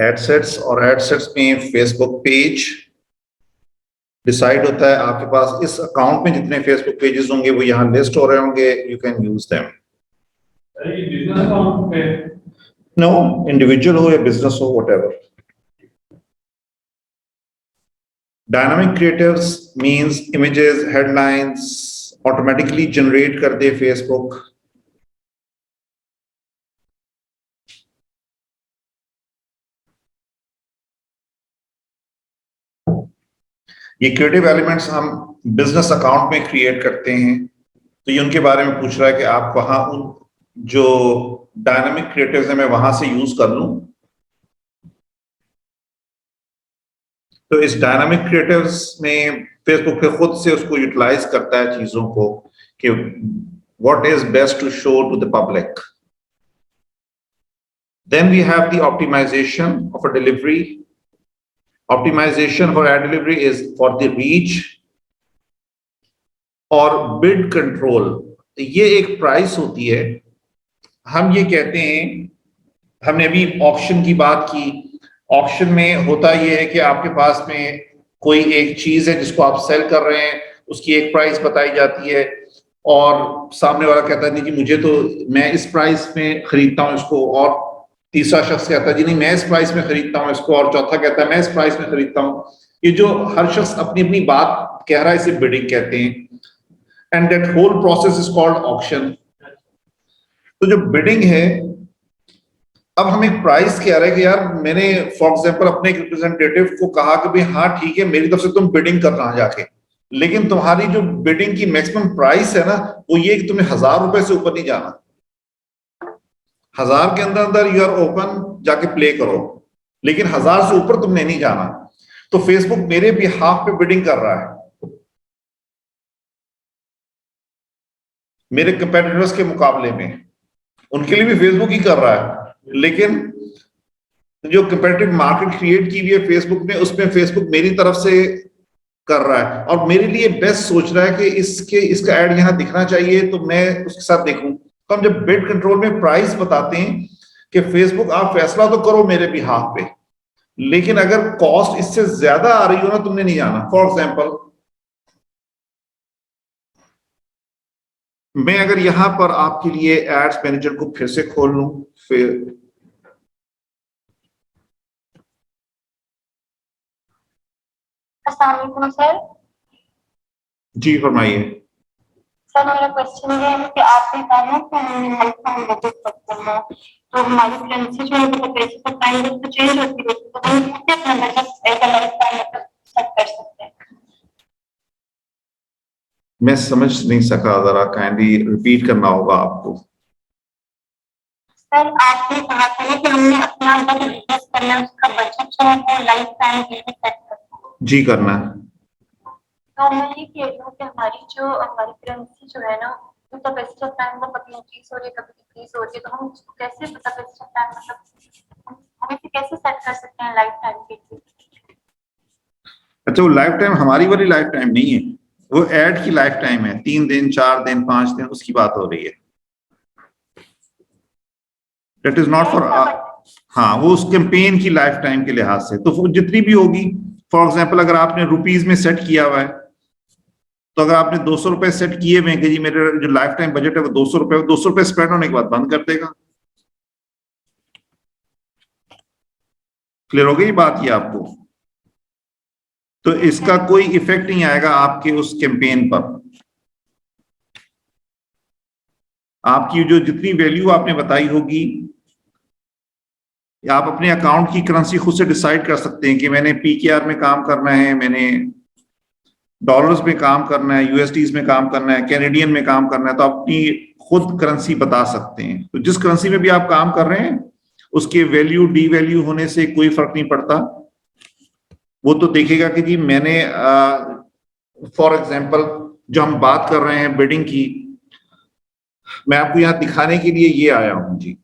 एडसेट्स, और एडसेट्स में फेसबुक पेज डिसाइड होता है। आपके पास इस अकाउंट में जितने फेसबुक पेजेस होंगे वो यहाँ लिस्ट हो रहे होंगे, you can use them. Business account पे नो, इंडिविजुअल हो या बिजनेस हो, whatever. Dynamic creatives means images, headlines automatically generate कर दे फेसबुक। ये क्रिएटिव एलिमेंट्स हम बिजनेस अकाउंट में क्रिएट करते हैं, तो ये उनके बारे में पूछ रहा है कि आप वहां उन जो डायनामिक क्रिएटिव्स है मैं वहां से यूज कर लूं। तो इस डायनामिक क्रिएटिव्स में फेसबुक पे खुद से उसको यूटिलाइज करता है चीजों को कि what is best to show to the public. Then we have the optimization of a delivery. Optimization for ad delivery is for the reach और बिड कंट्रोल। ये एक प्राइस होती है, हम ये कहते हैं, हमने अभी ऑक्शन की बात की, ऑक्शन में होता ये है कि आपके पास में कोई एक चीज है जिसको आप सेल कर रहे हैं, उसकी एक प्राइस बताई जाती है और सामने वाला कहता है नहीं जी मुझे तो, मैं इस प्राइस में खरीदता हूँ इसको, और तीसरा शख्स कहता है जी नहीं मैं इस प्राइस में खरीदता हूँ इसको, और चौथा कहता है मैं इस प्राइस में खरीदता हूँ। ये जो हर शख्स अपनी अपनी बात कह रहा है इसे बिडिंग कहते हैं, and that whole process is called auction. तो जो बिडिंग है, अब हम एक प्राइस कह रहे हैं कि यार मैंने फॉर एग्जांपल अपने एक रिप्रेजेंटेटिव को कहा कि भाई हाँ ठीक है मेरी तरफ से तुम बिडिंग कर रहा जाके, लेकिन तुम्हारी जो बिडिंग की मैक्सिमम प्राइस है ना वो ये कि तुम्हें 1000 रुपए से ऊपर नहीं जाना, 1000 के अंदर अंदर यू आर ओपन, जाके प्ले करो, लेकिन 1000 से ऊपर तुमने नहीं जाना। तो फेसबुक मेरे बिहाफ पे बिडिंग कर रहा है मेरे कंपेटिटर्स के मुकाबले में, उनके लिए भी फेसबुक ही कर रहा है, लेकिन जो कंपेटिटिव मार्केट क्रिएट की हुई है फेसबुक ने, उसमें फेसबुक मेरी तरफ से कर रहा है और मेरे लिए बेस्ट सोच रहा है कि इसका ऐड यहां दिखना चाहिए तो मैं उसके साथ देखूं। तो हम जब बिड कंट्रोल में प्राइस बताते हैं कि फेसबुक आप फैसला तो करो मेरे बिहाफ पे, लेकिन अगर कॉस्ट इससे ज्यादा आ रही हो ना तुमने नहीं जाना। फॉर एग्जाम्पल मैं अगर यहां पर आपके लिए एड्स मैनेजर को फिर से खोल लूं, फिर अस्सलाम वालेकुम सर। जी फरमाइए। सर मेरा क्वेश्चन ये है कि आपने कहा कि हम लाइफ टाइम बजट करते हैं तो हमारी करेंसी जो है मतलब पैसे का टाइम तो चेंज होती है, तो हम कैसे अपना बजट एक लाइफ टाइम मतलब सेट कर सकते हैं? मैं समझ नहीं सका, जरा काइंडली रिपीट करना होगा आपको। सर आपने कहा था ना कि हमने अपना जो बिजनेस करना है उसका बजट जो है वो लाइफ टाइम के लिए सेट करना है। जी करना है। तो मैं ये कह रही हूँ कि हमारी करेंसी जो है ना मतलब पैसे टाइम वो कभी इंक्रीज हो रही है कभी डिक्रीज हो रही है, तो हम उसको कैसे मतलब पैसे टाइम मतलब हम इसे कैसे सेट कर सकते हैं लाइफ टाइम के लिए? अच्छा वो लाइफ टाइम हमारी वाली लाइफ टाइम नहीं है, वो एड की लाइफ टाइम है, 3 दिन 4 दिन 5 दिन उसकी बात हो रही है। दैट इज नॉट फॉर, हाँ वो उस कैंपेन की लाइफ टाइम के लिहाज से तो वो जितनी भी होगी। फॉर एग्जाम्पल अगर आपने रुपीज में सेट किया हुआ है, तो अगर आपने 200 रुपए सेट किए हुए हैं कि जी मेरे जो लाइफ टाइम बजट है वो 200 रुपए, 200 रुपए स्पेंड होने के बाद बंद कर देगा। क्लियर हो गई बात ये आपको? तो इसका कोई इफेक्ट नहीं आएगा आपके उस कैंपेन पर। आपकी जो जितनी वैल्यू आपने बताई होगी, आप अपने अकाउंट की करेंसी खुद से डिसाइड कर सकते हैं कि मैंने पीकेआर में काम करना है, मैंने डॉलर्स में काम करना है, यूएसडीज में काम करना है, कैनेडियन में काम करना है, तो अपनी खुद करेंसी बता सकते हैं। तो जिस करेंसी में भी आप काम कर रहे हैं उसके वैल्यू डी वैल्यू होने से कोई फर्क नहीं पड़ता। वो तो देखेगा कि जी मैंने फॉर एग्जाम्पल जो हम बात कर रहे हैं बिडिंग की, मैं आपको यहां दिखाने के लिए ये आया हूं जी।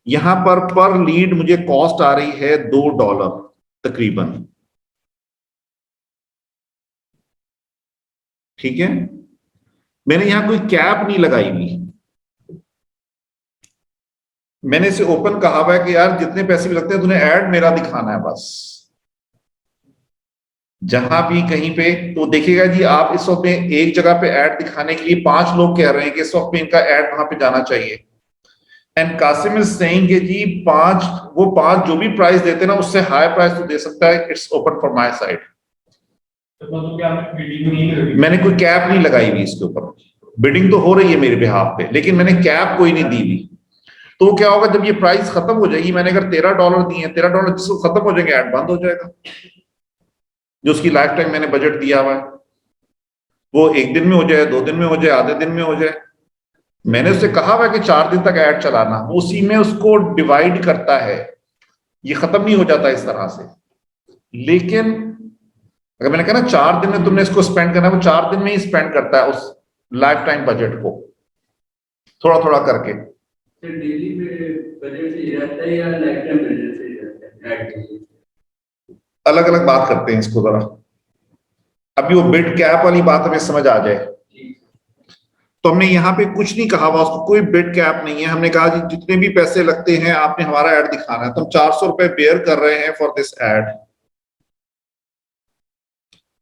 यहां पर लीड मुझे कॉस्ट आ रही है $2 तकरीबन, ठीक है। मैंने यहां कोई कैप नहीं लगाई हुई, मैंने इसे ओपन कहा हुआ है कि यार जितने पैसे भी लगते हैं तुम्हें ऐड मेरा दिखाना है बस। जहां भी कहीं पे तो देखिएगा जी, आप इस वक्त में एक जगह पे ऐड दिखाने के लिए 5 लोग कह रहे हैं कि इस वक्त में इनका ऐड वहां पे जाना चाहिए। एंड कासिम इज सेइंग कि जी 5 जो भी प्राइस देते हैं ना उससे हाई प्राइस तो दे सकता है। It's open for my side. मैंने कोई कैप नहीं लगाई हुई इसके ऊपर, बिडिंग तो हो रही है मेरे बिहाफ पे, लेकिन मैंने कैप कोई नहीं दी हुई। तो वो क्या होगा जब ये प्राइस खत्म हो जाएगी, मैंने अगर $13 दिए हैं, $13 जिसको खत्म हो जाएंगे ऐड बंद हो जाएगा। जो उसकी लाइफ टाइम मैंने बजट दिया हुआ है वो 1 दिन में हो जाए, 2 दिन में हो जाए, आधे दिन में हो जाए। मैंने उससे कहा हुआ कि 4 दिन तक ऐड चलाना, उसी में उसको डिवाइड करता है, ये खत्म नहीं हो जाता इस तरह से। लेकिन अगर मैंने कहा ना 4 दिन में तुमने इसको स्पेंड करना है, वो 4 दिन में ही स्पेंड करता है उस लाइफ टाइम बजट को थोड़ा थोड़ा करके। डेली बजट से रहता है या लाइफ टाइम बजट से रहता है? अलग अलग बात करते हैं इसको जरा, अभी वो बिड कैप वाली बात हमें समझ आ जाए। तो हमने यहाँ पे कुछ नहीं कहा हुआ, उसको कोई बिड कैप नहीं है। हमने कहा जी जितने भी पैसे लगते हैं आपने हमारा ऐड दिखाना है, तो हम 400 रुपए बेयर कर रहे हैं फॉर दिस ऐड।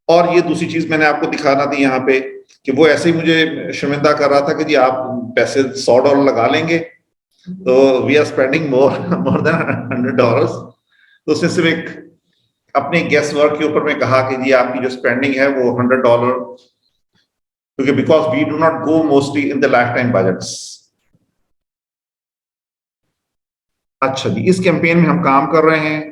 और ये दूसरी चीज मैंने आपको दिखाना थी यहाँ पे कि वो ऐसे ही मुझे शर्मिंदा कर रहा था कि जी आप पैसे $100 लगा लेंगे, तो we are spending more than $100। तो उसने सिर्फ एक अपने गेस वर्क के ऊपर में कहा कि जी आपकी जो स्पेंडिंग है वो $100, क्योंकि because we do not go mostly in the lifetime budgets. अच्छा जी, इस कैंपेन में हम काम कर रहे हैं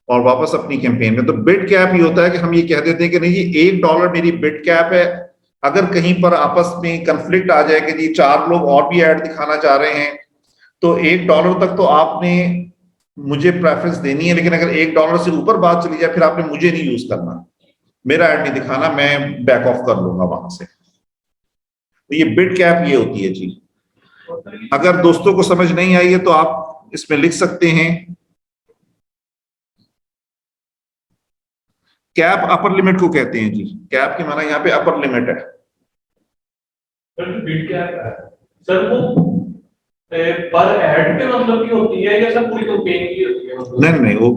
और वापस अपनी कैंपेन में। तो बिड कैप ये होता है कि हम ये कह देते हैं कि नहीं जी $1 मेरी बिड कैप है। अगर कहीं पर आपस में कंफ्लिक्ट आ जाए कि जी 4 लोग और भी ऐड दिखाना चाह रहे हैं, तो $1 तक तो आपने मुझे प्रेफरेंस देनी है, लेकिन अगर $1 से ऊपर बात चली जाए फिर आपने मुझे नहीं यूज करना, मेरा ऐड नहीं दिखाना, मैं बैक ऑफ कर लूंगा वहां से। तो ये बिड कैप ये होती है जी। अगर दोस्तों को समझ नहीं आई है तो आप इसमें लिख सकते हैं कैप अपर लिमिट को कहते हैं जी। कैप के माना यहाँ पे अपर लिमिट है। सर बिड कैप है सर, वो पर ऐड के मतलब की होती है या सर पूरी कैंपेन की होती है? मतलब नहीं, वो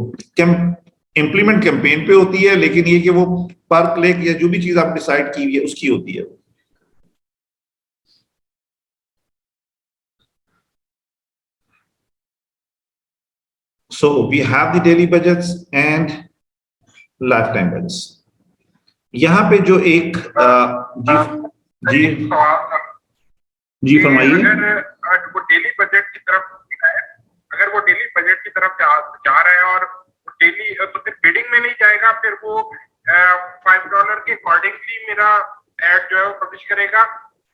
इम्प्लीमेंट कैंपेन पे होती है, लेकिन ये कि वो पर क्लिक या जो भी चीज आप डिसाइड की हुई है उसकी होती है। So we have the daily budgets and lifetime budgets. यहाँ पे जो एक जी जी फरमाइए। अगर वो डेली बजट की तरफ है, अगर वो डेली बजट की तरफ जा रहे हैं और डेली, तो फिर बिडिंग में नहीं जाएगा, फिर वो $5 के अकॉर्डिंगली मेरा एड जो है वो पब्लिश करेगा,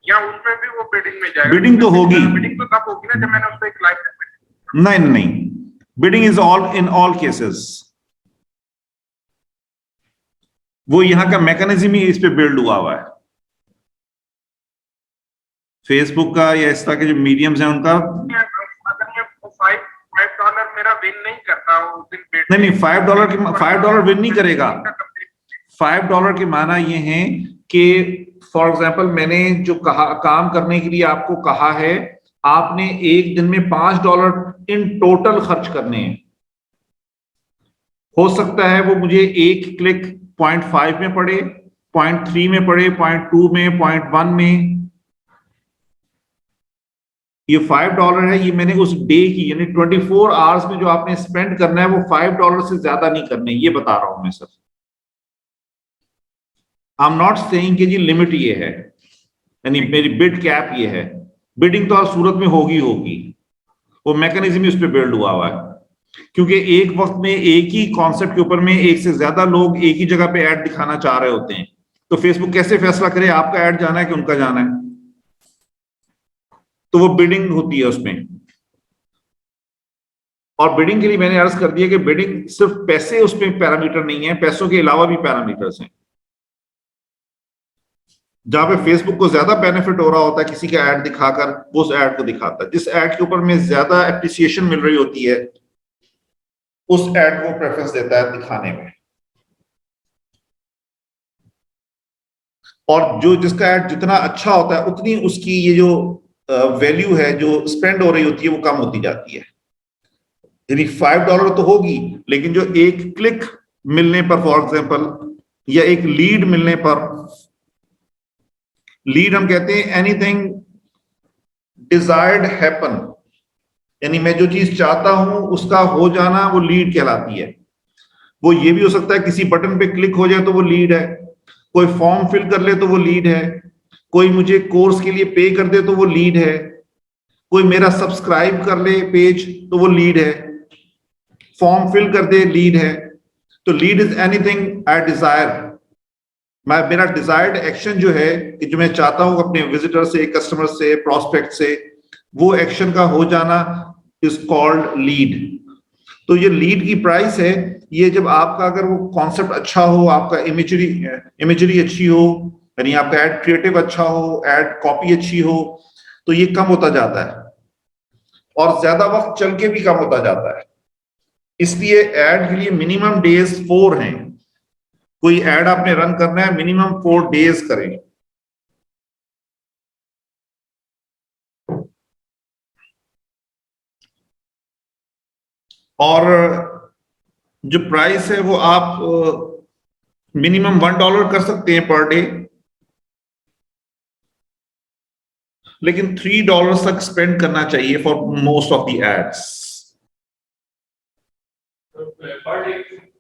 या उसमें भी वो बिडिंग में जाएगा? बिडिंग तो होगी। बिडिंग तो तब होगी ना जब मैंने उसको एक लाइफ नहीं, bidding is all in all cases. वो यहाँ का मैकेनिज्म ही इस पे बिल्ड हुआ हुआ है। फेसबुक का या इस तरह के जो मीडियम्स हैं उनका। अगर मैं $5 मेरा विन नहीं करता उस दिन, नहीं, $5 विन नहीं करेगा। $5 के माना ये है कि फॉर एग्जाम्पल मैंने जो काम करने के लिए आपको कहा है, आपने एक दिन में $5 इन टोटल खर्च करने हैं। हो सकता है वो मुझे एक क्लिक 0.5 में पड़े, 0.3 में पड़े, 0.2 में, 0.1 में। ये $5 है, ये मैंने उस डे की यानी 24 आवर्स में जो आपने स्पेंड करना है वो $5 से ज्यादा नहीं करने, ये बता रहा हूं मैं sir. I am not saying कि जी लिमिट ये है, यानी मेरी बिड कैप ये है। बिडिंग तो हर सूरत में होगी, वो मैकेनिज्म ही उस पर बिल्ड हुआ है, क्योंकि एक वक्त में एक ही कॉन्सेप्ट के ऊपर में एक से ज्यादा लोग एक ही जगह पे ऐड दिखाना चाह रहे होते हैं। तो फेसबुक कैसे फैसला करे आपका ऐड जाना है कि उनका जाना है? तो वो बिडिंग होती है उसमें। और बिडिंग के लिए मैंने अर्ज कर दिया कि बिडिंग सिर्फ पैसे उसमें पैरामीटर नहीं है, पैसों के अलावा भी पैरामीटर्स हैं। जहां पे फेसबुक को ज्यादा बेनिफिट हो रहा होता है किसी का ऐड दिखाकर, वो उस ऐड को दिखाता है। जिस ऐड के ऊपर में ज्यादा एप्रिसिएशन मिल रही होती है उस ऐड को प्रेफरेंस देता है दिखाने में। और जो जिसका ऐड जितना अच्छा होता है उतनी उसकी ये जो वैल्यू है जो स्पेंड हो रही होती है वो कम होती जाती है। यानी $5 तो होगी, लेकिन जो एक क्लिक मिलने पर फॉर एग्जांपल या एक लीड मिलने पर, लीड हम कहते हैं एनीथिंग डिजायर्ड हैपन, यानी मैं जो चीज चाहता हूं उसका हो जाना, वो लीड कहलाती है। वो ये भी हो सकता है किसी बटन पे क्लिक हो जाए तो वो लीड है, कोई फॉर्म फिल कर ले तो वो लीड है, कोई मुझे कोर्स के लिए पे कर दे तो वो लीड है, कोई मेरा सब्सक्राइब कर ले पेज तो वो लीड है, फॉर्म फिल कर दे लीड है। तो lead is anything I Dzire. मेरा डिजायर्ड एक्शन जो है कि जो मैं चाहता हूं अपने विजिटर से, कस्टमर से, प्रोस्पेक्ट से, वो एक्शन का हो जाना इज कॉल्ड लीड। तो ये लीड की प्राइस है, ये जब आपका अगर वो कॉन्सेप्ट अच्छा हो, आपका इमेजरी अच्छी हो, यानी आपका एड क्रिएटिव अच्छा हो, एड कॉपी अच्छी हो, तो ये कम होता जाता है और ज्यादा वक्त चल के भी कम होता जाता है। इसलिए एड के लिए मिनिमम डेज 4 हैं। कोई ऐड आपने रन करना है, मिनिमम 4 days करें। और जो प्राइस है वो आप मिनिमम $1 कर सकते हैं पर डे, लेकिन $3 तक स्पेंड करना चाहिए for most of the ads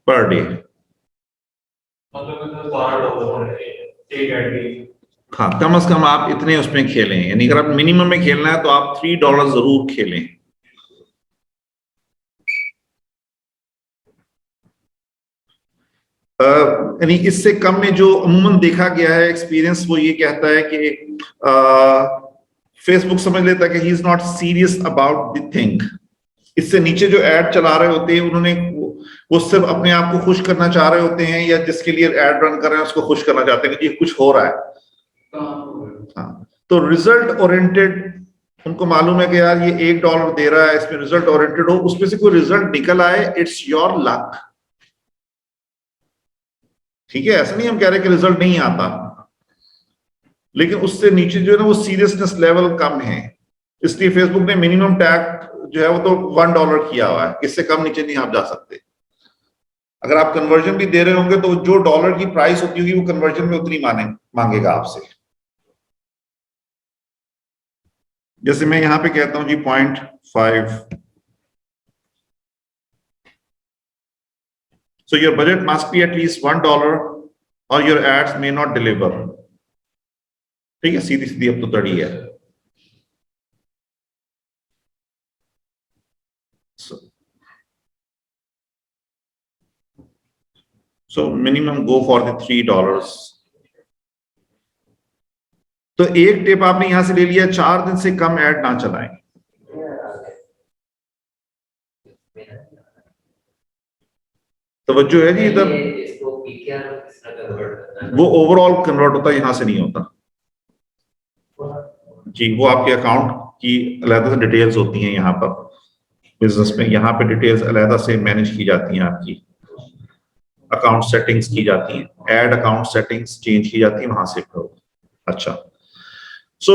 per day. मतलब $12 एक ऐड की। हाँ, कम से कम आप इतने उसमें खेलें, यानी अगर आप मिनिमम में खेलना है तो आप $3 जरूर खेलें। यानी इससे कम में जो अमूमन देखा गया है एक्सपीरियंस, वो ये कहता है कि फेसबुक समझ लेता है कि he is not serious about the thing. इससे नीचे जो ऐड चला रहे होते हैं उन्होंने वो सिर्फ अपने आप को खुश करना चाह रहे होते हैं, या जिसके लिए ऐड रन कर रहे हैं उसको खुश करना चाहते हैं कि ये कुछ हो रहा है। हाँ, तो रिजल्ट ओरिएंटेड, उनको मालूम है कि यार ये $1 दे रहा है, इसमें रिजल्ट ओरिएंटेड हो, उसमें से कोई रिजल्ट निकल आए, इट्स योर लक। ठीक है, ऐसा नहीं हम कह रहे कि रिजल्ट नहीं आता, लेकिन उससे नीचे जो है ना वो सीरियसनेस लेवल कम है, इसलिए फेसबुक ने मिनिमम टैग जो है वो तो $1 किया हुआ है, इससे कम नीचे नहीं आप जा सकते। अगर आप कन्वर्जन भी दे रहे होंगे तो जो डॉलर की प्राइस होती होगी वो कन्वर्जन में उतनी मांगेगा आपसे। जैसे मैं यहां पे कहता हूं जी 0.5, so your budget must be at least $1 or your ads may not deliver। ठीक है, सीधी सीधी अब तो तड़ी है। So minimum go for the $3। तो एक टिप आपने यहां से ले लिया, 4 दिन से कम ऐड ना चलाएं। तवज्जो है जी इधर, वो ओवरऑल कन्वर्ट होता है, यहां से नहीं होता जी। वो आपके अकाउंट की अलग से डिटेल्स होती हैं यहाँ पर बिजनेस में, यहाँ पे डिटेल्स अलग से मैनेज की जाती हैं, आपकी अकाउंट सेटिंग्स की जाती हैं, ऐड अकाउंट सेटिंग्स चेंज की जाती है वहां से करो। अच्छा, सो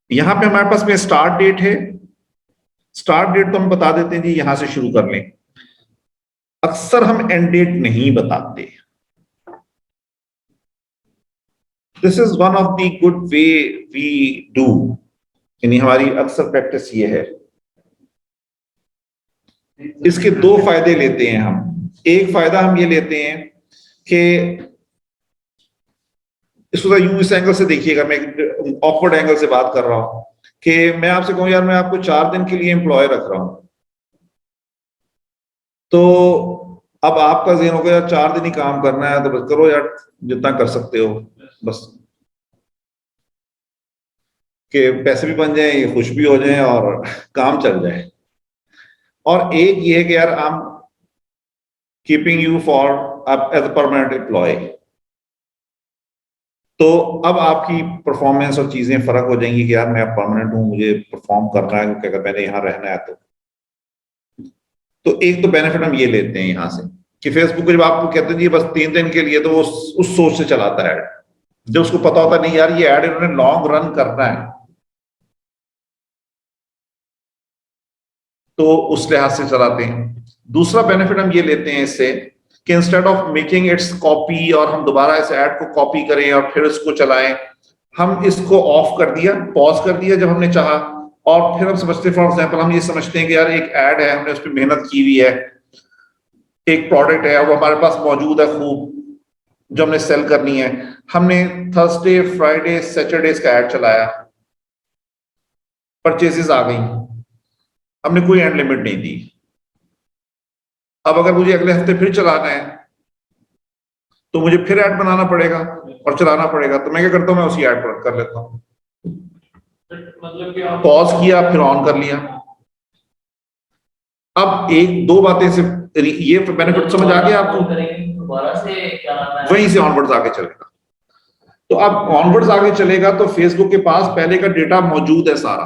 यहाँ पे हमारे पास में स्टार्ट डेट है। स्टार्ट डेट तो हम बता देते हैं जी, यहां से शुरू कर लें। अक्सर हम एंड डेट नहीं बताते। This is one of the good way we do, यानी हमारी अक्सर प्रैक्टिस ये है। इसके 2 फायदे लेते हैं हम। एक फायदा हम ये लेते हैं कि इसको इस एंगल से देखिएगा, मैं ऑकवर्ड एंगल से बात कर रहा हूं कि मैं आपसे कहूं यार मैं आपको 4 दिन के लिए एम्प्लॉय रख रहा हूं, तो अब आपका ज़हन होगा यार 4 दिन ही काम करना है तो बस करो यार जितना कर सकते हो, बस कि पैसे भी बन जाए, ये खुश भी हो जाए और काम चल जाए। और एक ये है कि यार I am keeping you for as a permanent employ, तो अब आपकी परफॉर्मेंस और चीजें फर्क हो जाएंगी कि यार मैं अब परमानेंट हूं, मुझे परफॉर्म करना है, क्योंकि अगर मैंने यहाँ रहना है तो एक तो बेनिफिट हम ये लेते हैं यहाँ से कि फेसबुक जब आपको कहते हैं जी बस 3 दिन के लिए, तो वो उस सोच से चलाता है ऐड। जब उसको पता होता नहीं यार ये ऐड इन्होंने लॉन्ग रन करना है, तो उस लिहाज से चलाते हैं। दूसरा बेनिफिट हम ये लेते हैं इससे कि instead of making it's copy और हम दोबारा इस ऐड को कॉपी करें और फिर इसको चलाएं, हम इसको ऑफ कर दिया, पॉज कर दिया जब हमने चाहा, और फिर हम समझते, फॉर एग्जांपल हम ये समझते हैं कि यार एक ऐड है, हमने उस पर मेहनत की हुई है, एक प्रोडक्ट है वो हमारे पास मौजूद है खूब, जो हमने सेल करनी है, हमने थर्सडे फ्राइडे सैटरडे का ऐड चलाया, परचेजेस आ गई, हमने कोई एंड लिमिट नहीं दी। अब अगर मुझे अगले हफ्ते फिर चलाना है तो मुझे फिर ऐड बनाना पड़ेगा और चलाना पड़ेगा, तो मैं क्या करता हूं, मैं उसी ऐड पर कर लेता हूं, मतलब कि आप पॉज किया फिर ऑन कर लिया। अब 1-2 बातें से ये बेनिफिट समझ आ गया आपको, दोबारा से क्या नाम है, वहीं से ऑनवर्ड्स आगे चलेगा। तो अब ऑनवर्ड्स आगे चलेगा तो फेसबुक के पास पहले का डेटा मौजूद है सारा,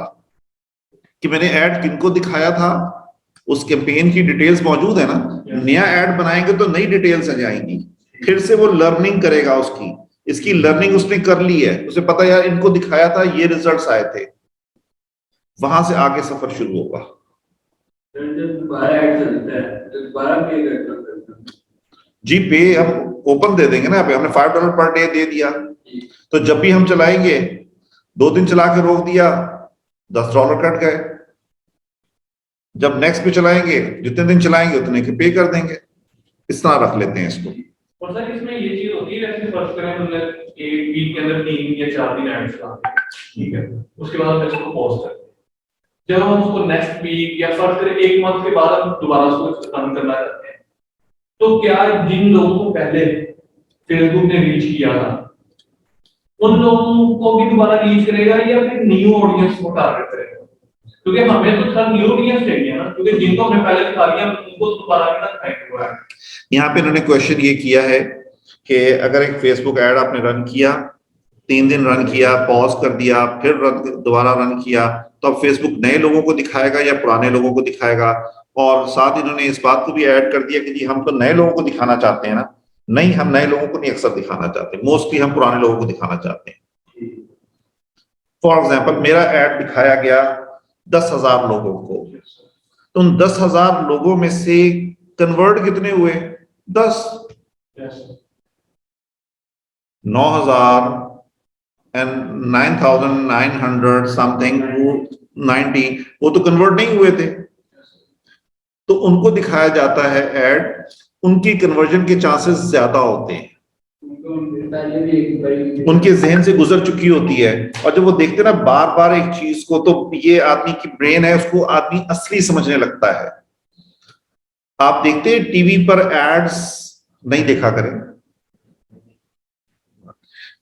कि मैंने ऐड किनको दिखाया था, उस कैंपेन की डिटेल्स मौजूद है ना, नया ऐड बनाएंगे तो नई डिटेल्स आ जाएंगी, फिर से वो लर्निंग करेगा उसकी, इसकी लर्निंग उसने कर ली है, उसे पता यार इनको दिखाया था ये रिजल्ट्स आए थे, वहां से आगे सफर शुरू होगा। फिर जब दोबारा ऐड चलता है तो दोबारा पे करना पड़ता है। जी पे हम ओपन दे देंगे ना, पे हमने $5 पर डे दे दिया, जी। तो जब भी हम चलाएंगे 2 दिन चला के रोक दिया, $10 कट गए। जब नेक्स्ट पे चलाएंगे, जितने दिन चलाएंगे उतने के पे कर देंगे, इस तरह रख लेते हैं इसको। और सर इसमें ये चीज होती है, वैसे फर्स्ट करें मतलब एक वीक के अंदर 3 या 4 दिन ऐड चलाते हैं, ठीक है, उसके बाद हम इसको पॉज करते हैं। जब हम उसको नेक्स्ट वीक या फर्स्ट करें 1 मंथ के बाद हम दोबारा उसको रन करना चाहते हैं, तो क्या जिन लोगों को पहले फेसबुक ने रीच किया था उन लोगों को भी दोबारा रीच करेगा या फिर न्यू ऑडियंस को टारगेट करेगा? क्योंकि हमें तो सर न्यू ऑडियंस चाहिए ना, क्योंकि जिनको हमने पहले दिखा दिया उनको दोबारा भी ना दिखाएंगे। यहाँ पे इन्होंने क्वेश्चन ये किया है कि अगर एक फेसबुक ऐड आपने रन किया, 3 दिन रन किया, पॉज कर दिया, फिर दोबारा रन किया, तो अब फेसबुक नए लोगों को दिखाएगा या पुराने लोगों को दिखाएगा? और साथ इन्होंने इस बात को भी ऐड कर दिया कि जी हम तो नए लोगों को दिखाना चाहते हैं ना। नहीं, हम नए लोगों को नहीं अक्सर दिखाना चाहते, मोस्टली हम पुराने लोगों को दिखाना चाहते हैं। फॉर एग्जाम्पल मेरा ऐड दिखाया गया 10,000 लोगों को, तो उन 10,000 लोगों में से कन्वर्ट कितने हुए? 10। 9,900 समथिंग 90 वो तो कन्वर्ट नहीं हुए थे, तो उनको दिखाया जाता है ऐड, उनकी कन्वर्जन के चांसेस ज्यादा होते हैं, उनके जहन से गुजर चुकी होती है। और जब वो देखते ना बार बार एक चीज को, तो ये आदमी की ब्रेन है, उसको आदमी असली समझने लगता है। आप देखते हैं टीवी पर एड्स नहीं देखा करें,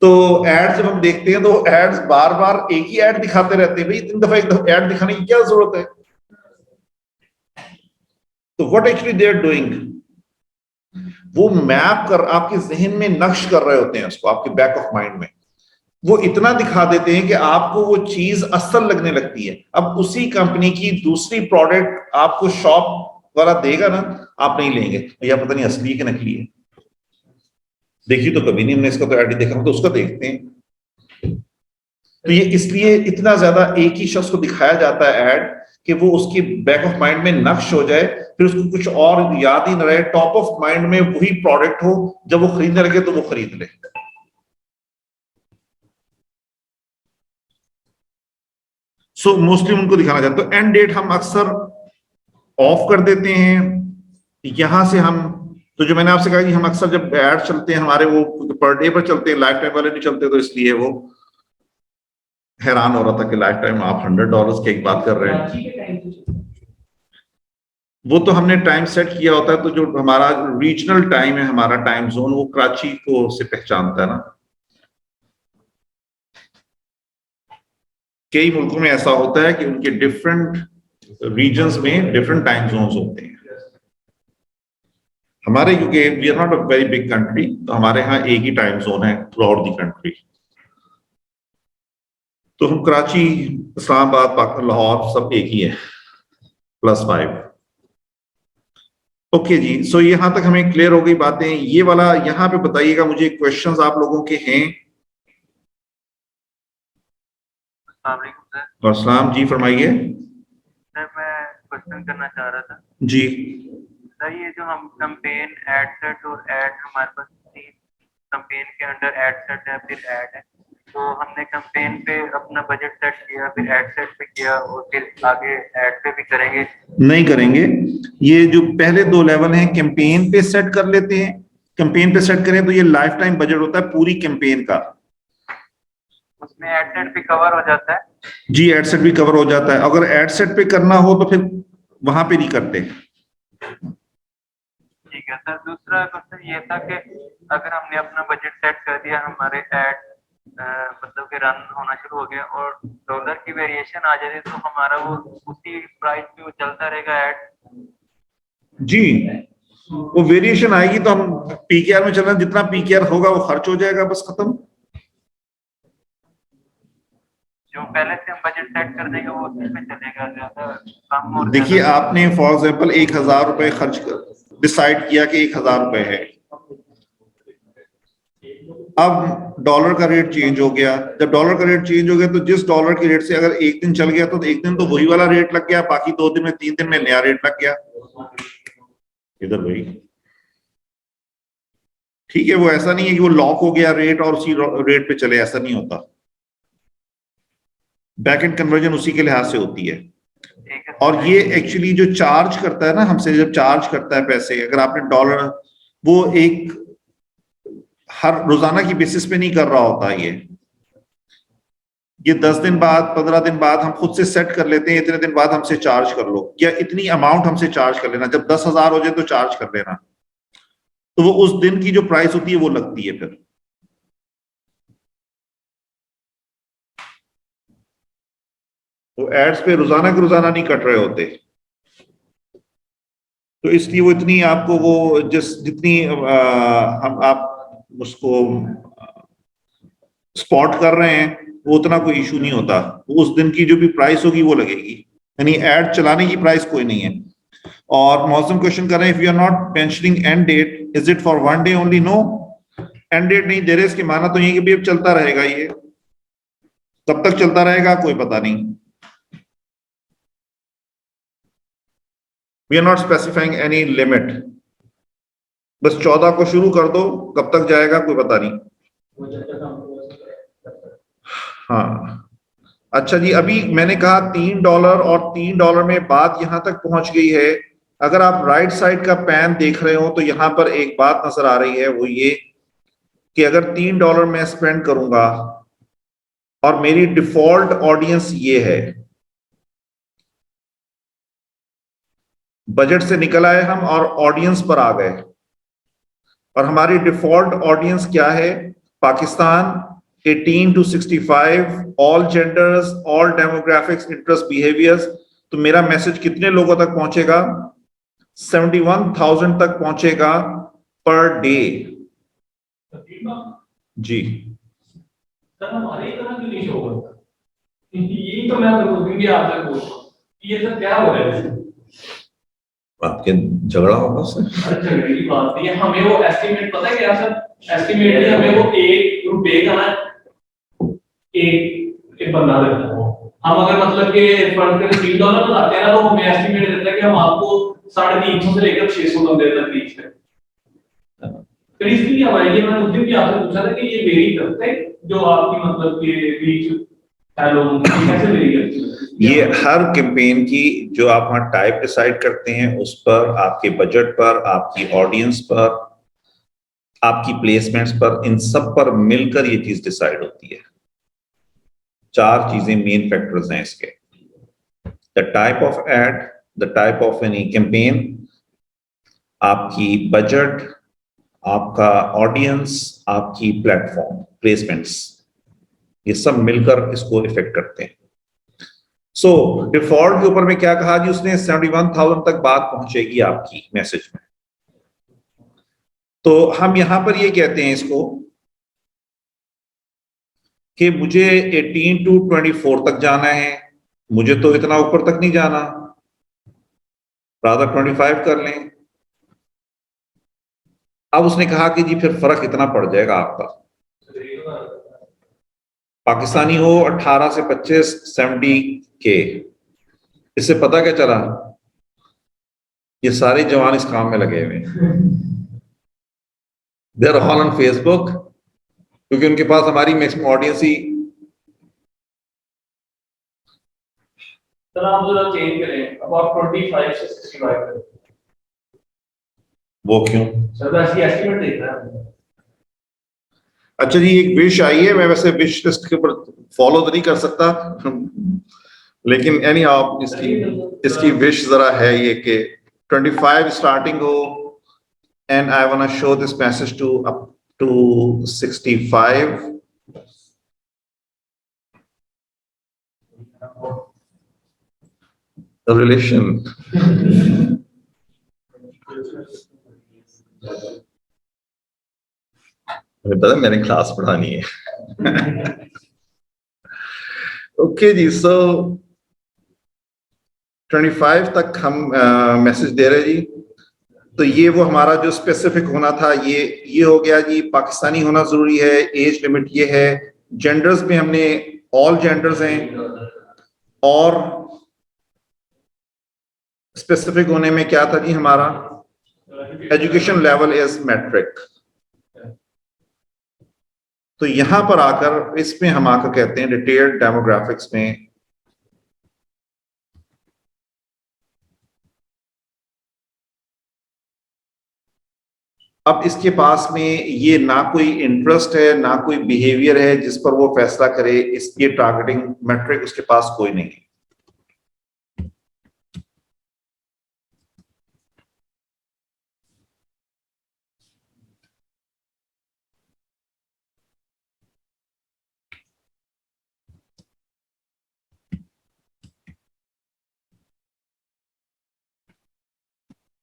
तो एड्स जब हम देखते हैं तो एड्स बार बार एक ही ऐड दिखाते रहते हैं, भाई 3 दफा एक ऐड दिखाने की क्या जरूरत है? तो what actually they are doing, वो मैप कर आपके जहन में नक्श कर रहे होते हैं उसको, आपके बैक ऑफ माइंड में वो इतना दिखा देते हैं कि आपको वो चीज असल लगने लगती है। अब उसी कंपनी की दूसरी प्रोडक्ट आपको शॉप वाला देगा ना, आप नहीं लेंगे, या पता नहीं असली है कि नकली है, देखिए तो कभी नहीं हमने इसका तो ऐड देखा, तो उसका देखते हैं। तो ये इसलिए इतना ज्यादा एक ही शख्स को दिखाया जाता है ऐड कि वो उसकी बैक ऑफ माइंड में नक्श हो जाए, फिर उसको कुछ और याद ही न रहे, टॉप ऑफ माइंड में वही प्रोडक्ट हो, जब वो खरीदने लगे तो वो खरीद ले। सो मोस्टली उनको दिखाना चाहते, तो एंड डेट हम अक्सर ऑफ कर देते हैं। यहां से हम, तो जो मैंने आपसे कहा कि हम अक्सर जब ऐड चलते हैं हमारे वो पर डे पर चलते हैं, लाइफ टाइम वाले नहीं चलते, तो इसलिए वो हैरान हो रहा था कि लाइफ टाइम आप $100 की एक बात कर रहे हैं। वो तो हमने टाइम सेट किया होता है, तो जो हमारा रीजनल टाइम है, हमारा टाइम जोन, वो कराची को से पहचानता है ना। कई मुल्कों में ऐसा होता है कि उनके डिफरेंट रीजन्स में डिफरेंट टाइम जोन्स होते हैं। हमारे, क्योंकि we are not a very big country, तो हमारे यहाँ एक ही टाइम जोन है थ्रू आउट द कंट्री। तो हम कराची, इस्लामाबाद, पाकिस्तान, लाहौर सब एक ही है, +5। ओके जी, सो यहाँ तक हमें क्लियर हो गई बातें। ये वाला यहाँ पे बताइएगा मुझे, क्वेश्चंस आप लोगों के हैं? अस्सलाम जी, फरमाइए। सर मैं क्वेश्चन करना चाह रहा था जी सर, ये जो हम कैंपेन, एड सेट और एड, हमारे पास 3 कैंपेन के अंडर एड सेट है, फिर एड है, तो हमने कैंपेन पे अपना बजट सेट किया, फिर एड सेट पे किया, और फिर आगे एड पे भी करेंगे? नहीं करेंगे। ये जो पहले 2 लेवल हैं, कैंपेन पे सेट कर लेते हैं। कैंपेन पे सेट करें तो ये लाइफ टाइम बजट होता है पूरी कैंपेन का, उसमें एड सेट भी कवर हो जाता है? जी एड सेट भी कवर हो जाता है। अगर एड सेट पे करना हो तो फिर वहां पे नहीं करते। ठीक है सर। दूसरा क्वेश्चन ये था कि अगर हमने अपना बजट सेट कर दिया, हमारे एड मतलब कि रन होना शुरू हो गया और डॉलर की वेरिएशन आ जाती है, तो हमारा वो उसी प्राइस पे वो चलता रहेगा ऐड? जी, वो वेरिएशन आएगी तो हम पीकेआर में चलना, जितना पीकेआर होगा वो खर्च हो जाएगा, बस खत्म। जो पहले से हम बजट सेट कर देंगे वो उसी में चलेगा, ज्यादा कम और देखिए आपने फॉर एग्जाम्पल 1,000 रुपए खर्च कर, डिसाइड किया कि 1,000 रुपए है। अब डॉलर का रेट चेंज हो गया। जब डॉलर का रेट चेंज हो गया तो जिस डॉलर के रेट से अगर एक दिन चल गया तो एक दिन तो वही वाला रेट लग गया, बाकी 2 दिन में 3 दिन में नया रेट लग गया। इधर भाई ठीक है, वो ऐसा नहीं है कि वो लॉक हो गया रेट और उसी रेट पे चले, ऐसा नहीं होता। बैक एंड कन्वर्जन उसी के लिहाज से होती है। ठीक है। और ये एक्चुअली जो चार्ज करता है ना हमसे, जब चार्ज करता है पैसे, अगर आपने डॉलर, वो एक हर रोजाना की बेसिस पे नहीं कर रहा होता। ये 10 दिन बाद 15 दिन बाद हम खुद से सेट कर लेते हैं, इतने दिन बाद हमसे चार्ज कर लो, या इतनी अमाउंट हमसे चार्ज कर लेना। जब 10,000 हो जाए तो चार्ज कर लेना, तो वो उस दिन की जो प्राइस होती है वो लगती है। फिर वो एड्स पे रोजाना के रोजाना नहीं कट रहे होते, तो इसलिए वो इतनी आपको वो जितनी हम आप उसको स्पॉट कर रहे हैं वो उतना कोई इशू नहीं होता। वो उस दिन की जो भी प्राइस होगी वो लगेगी, यानी ऐड चलाने की प्राइस कोई नहीं है। और मौसम क्वेश्चन कर रहे हैं, if you are not mentioning end date, is it for 1 day only? No, end date नहीं दे रहे, इसके माना तो ये कि भी अब चलता रहेगा। ये कब तक चलता रहेगा कोई पता नहीं। We are not specifying any limit, बस 14 को शुरू कर दो, कब तक जाएगा कोई पता नहीं। हाँ अच्छा जी, अभी मैंने कहा $3 और $3 में बात यहां तक पहुंच गई है। अगर आप राइट साइड का पैन देख रहे हो तो यहां पर एक बात नजर आ रही है, वो ये कि अगर $3 मैं स्पेंड करूंगा और मेरी डिफॉल्ट ऑडियंस ये है, बजट से निकल आए हम और ऑडियंस पर आ गए, और हमारी डिफॉल्ट ऑडियंस क्या है? Pakistan 18 to 65, all genders, all demographics, interest, behaviours. तो मेरा मैसेज कितने लोगों तक पहुंचेगा? 71,000 तक पहुंचेगा पर डे। जी सर हमारी तरह क्यों नहीं शो करता? यही तो मैं तो भी आप तक पूछ रहा हूँ, ये सब क्या हो रहा है? आपके झगड़ा होगा सर? अरे झगड़े की बात नहीं है, हमें वो एस्टिमेट पता है क्या सर? एस्टिमेट है हमें वो ₹1 का ना एक बंदा देता है। हम अगर मतलब कि फंड के $3 लगाते हैं ना, तो हमें एस्टिमेट देता है कि हम आपको 350 से लेकर 600 बंदे तक रीच करें। तो इसलिए हमारे ये मैंने उस दिन भी आपसे पूछा था कि ये वेरी करते हैं जो आपकी मतलब कि रीच हेलो कैसे वेरी करती है? ये हर कैंपेन की जो आप वहां टाइप डिसाइड करते हैं उस पर, आपके बजट पर, आपकी ऑडियंस पर, आपकी प्लेसमेंट्स पर, इन सब पर मिलकर ये चीज डिसाइड होती है। 4 चीजें मेन फैक्टर्स हैं इसके: the type of ad, the type of any campaign, आपकी बजट, आपका ऑडियंस, आपकी प्लेटफॉर्म प्लेसमेंट्स, ये सब मिलकर इसको इफेक्ट करते हैं। सो डिफॉल्ट के ऊपर में क्या कहा जी उसने? 71,000 तक बात पहुंचेगी आपकी मैसेज में। तो हम यहां पर ये कहते हैं इसको कि मुझे 18 to 24 तक जाना है, मुझे तो इतना ऊपर तक नहीं जाना, रादर 25 कर लें। अब उसने कहा कि जी फिर फर्क इतना पड़ जाएगा आपका, पाकिस्तानी हो 18 से 25 70K। इससे पता क्या चला? ये सारे जवान इस काम में लगे हुए हैं, they are all on Facebook, क्योंकि उनके पास हमारी मैक्सिमम ऑडियंस ही। सर आप जरा चेंज करें, अबाउट 25 से 65 करें। वो क्यों? सर ऐसी एस्टिमेट देख रहा है। अच्छा जी, एक विश आई है, मैं वैसे विश लिस्ट के ऊपर फॉलो तो नहीं कर सकता, लेकिन एनी हाउ इसकी विश जरा है ये कि 25 स्टार्टिंग हो, and I want to show this message to up to 65। Relation मुझे पता है, मैंने क्लास पढ़ानी है। ओके जी, सो 25 तक हम मैसेज दे रहे जी। तो ये वो हमारा जो स्पेसिफिक होना था ये हो गया जी। पाकिस्तानी होना जरूरी है, एज लिमिट ये है। जेंडर्स में हमने ऑल जेंडर्स हैं, और स्पेसिफिक होने में क्या था जी हमारा, एजुकेशन लेवल इज मैट्रिक। तो यहां पर आकर इसमें हम आकर कहते हैं डिटेल्ड डेमोग्राफिक्स में अब इसके पास में ये ना कोई इंटरेस्ट है ना कोई बिहेवियर है जिस पर वो फैसला करे, इसकी टारगेटिंग मैट्रिक उसके पास कोई नहीं है।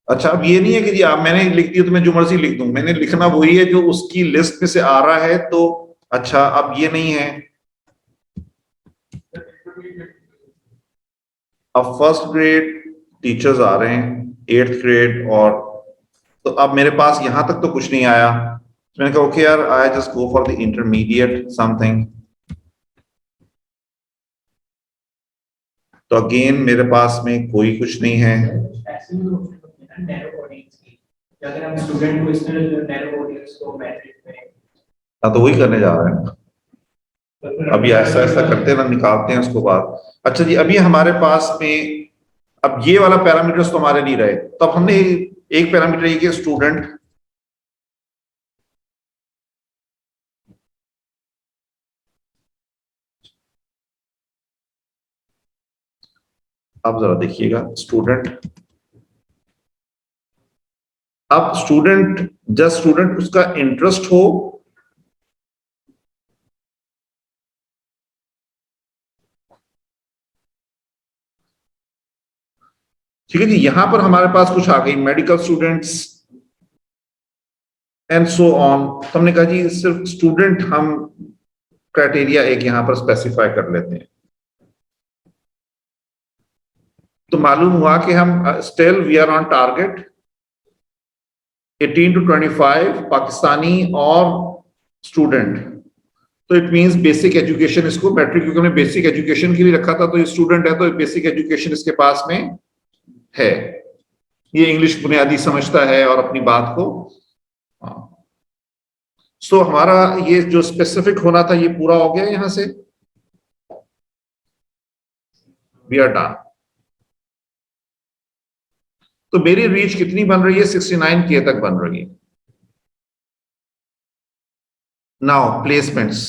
अच्छा, अब ये नहीं है कि जी आप मैंने लिख दिया तो मैं जो मर्जी लिख दूं, मैंने लिखना वही है जो उसकी लिस्ट में से आ रहा है। तो अच्छा, अब ये नहीं है, अब फर्स्ट ग्रेड टीचर्स आ रहे हैं, 8th ग्रेड, और तो अब मेरे पास यहां तक तो कुछ नहीं आया। तो मैंने कहा ओके यार, I just go for the intermediate something. तो अगेन मेरे पास में कोई कुछ नहीं है। ऐसे भी ऑप्शन होते हैं ना नैरो ऑडियंस की, कि अगर हम स्टूडेंट को इस तरह नैरो ऑडियंस को मैट्रिक में हाँ, तो वही करने जा रहे हैं अभी, ऐसा ऐसा करते हैं ना, निकालते हैं उसको बाद। अच्छा जी, अभी हमारे पास में अब ये वाला पैरामीटर्स तो हमारे नहीं रहे, तब हमने एक पैरामीटर ये कि स्टूडेंट, अब जरा देखिएगा स्टूडेंट, अब स्टूडेंट जस्ट स्टूडेंट उसका इंटरेस्ट हो, ठीक है जी। यहां पर हमारे पास कुछ आ गई medical students and so on. तो हमने कहा जी सिर्फ स्टूडेंट हम क्राइटेरिया एक यहां पर स्पेसिफाई कर लेते हैं। तो मालूम हुआ कि हम still we are on target 18 to 25 Pakistani और स्टूडेंट। तो इट मींस बेसिक एजुकेशन, इसको मैट्रिक क्योंकि हमने बेसिक एजुकेशन के लिए रखा था, तो ये स्टूडेंट है तो बेसिक एजुकेशन इसके पास में है, ये इंग्लिश बुनियादी समझता है और अपनी बात को। सो हमारा ये जो स्पेसिफिक होना था ये पूरा हो गया यहां से, वी आर डन। तो मेरी रीच कितनी बन रही है, 69K तक बन रही है। नाउ प्लेसमेंट्स,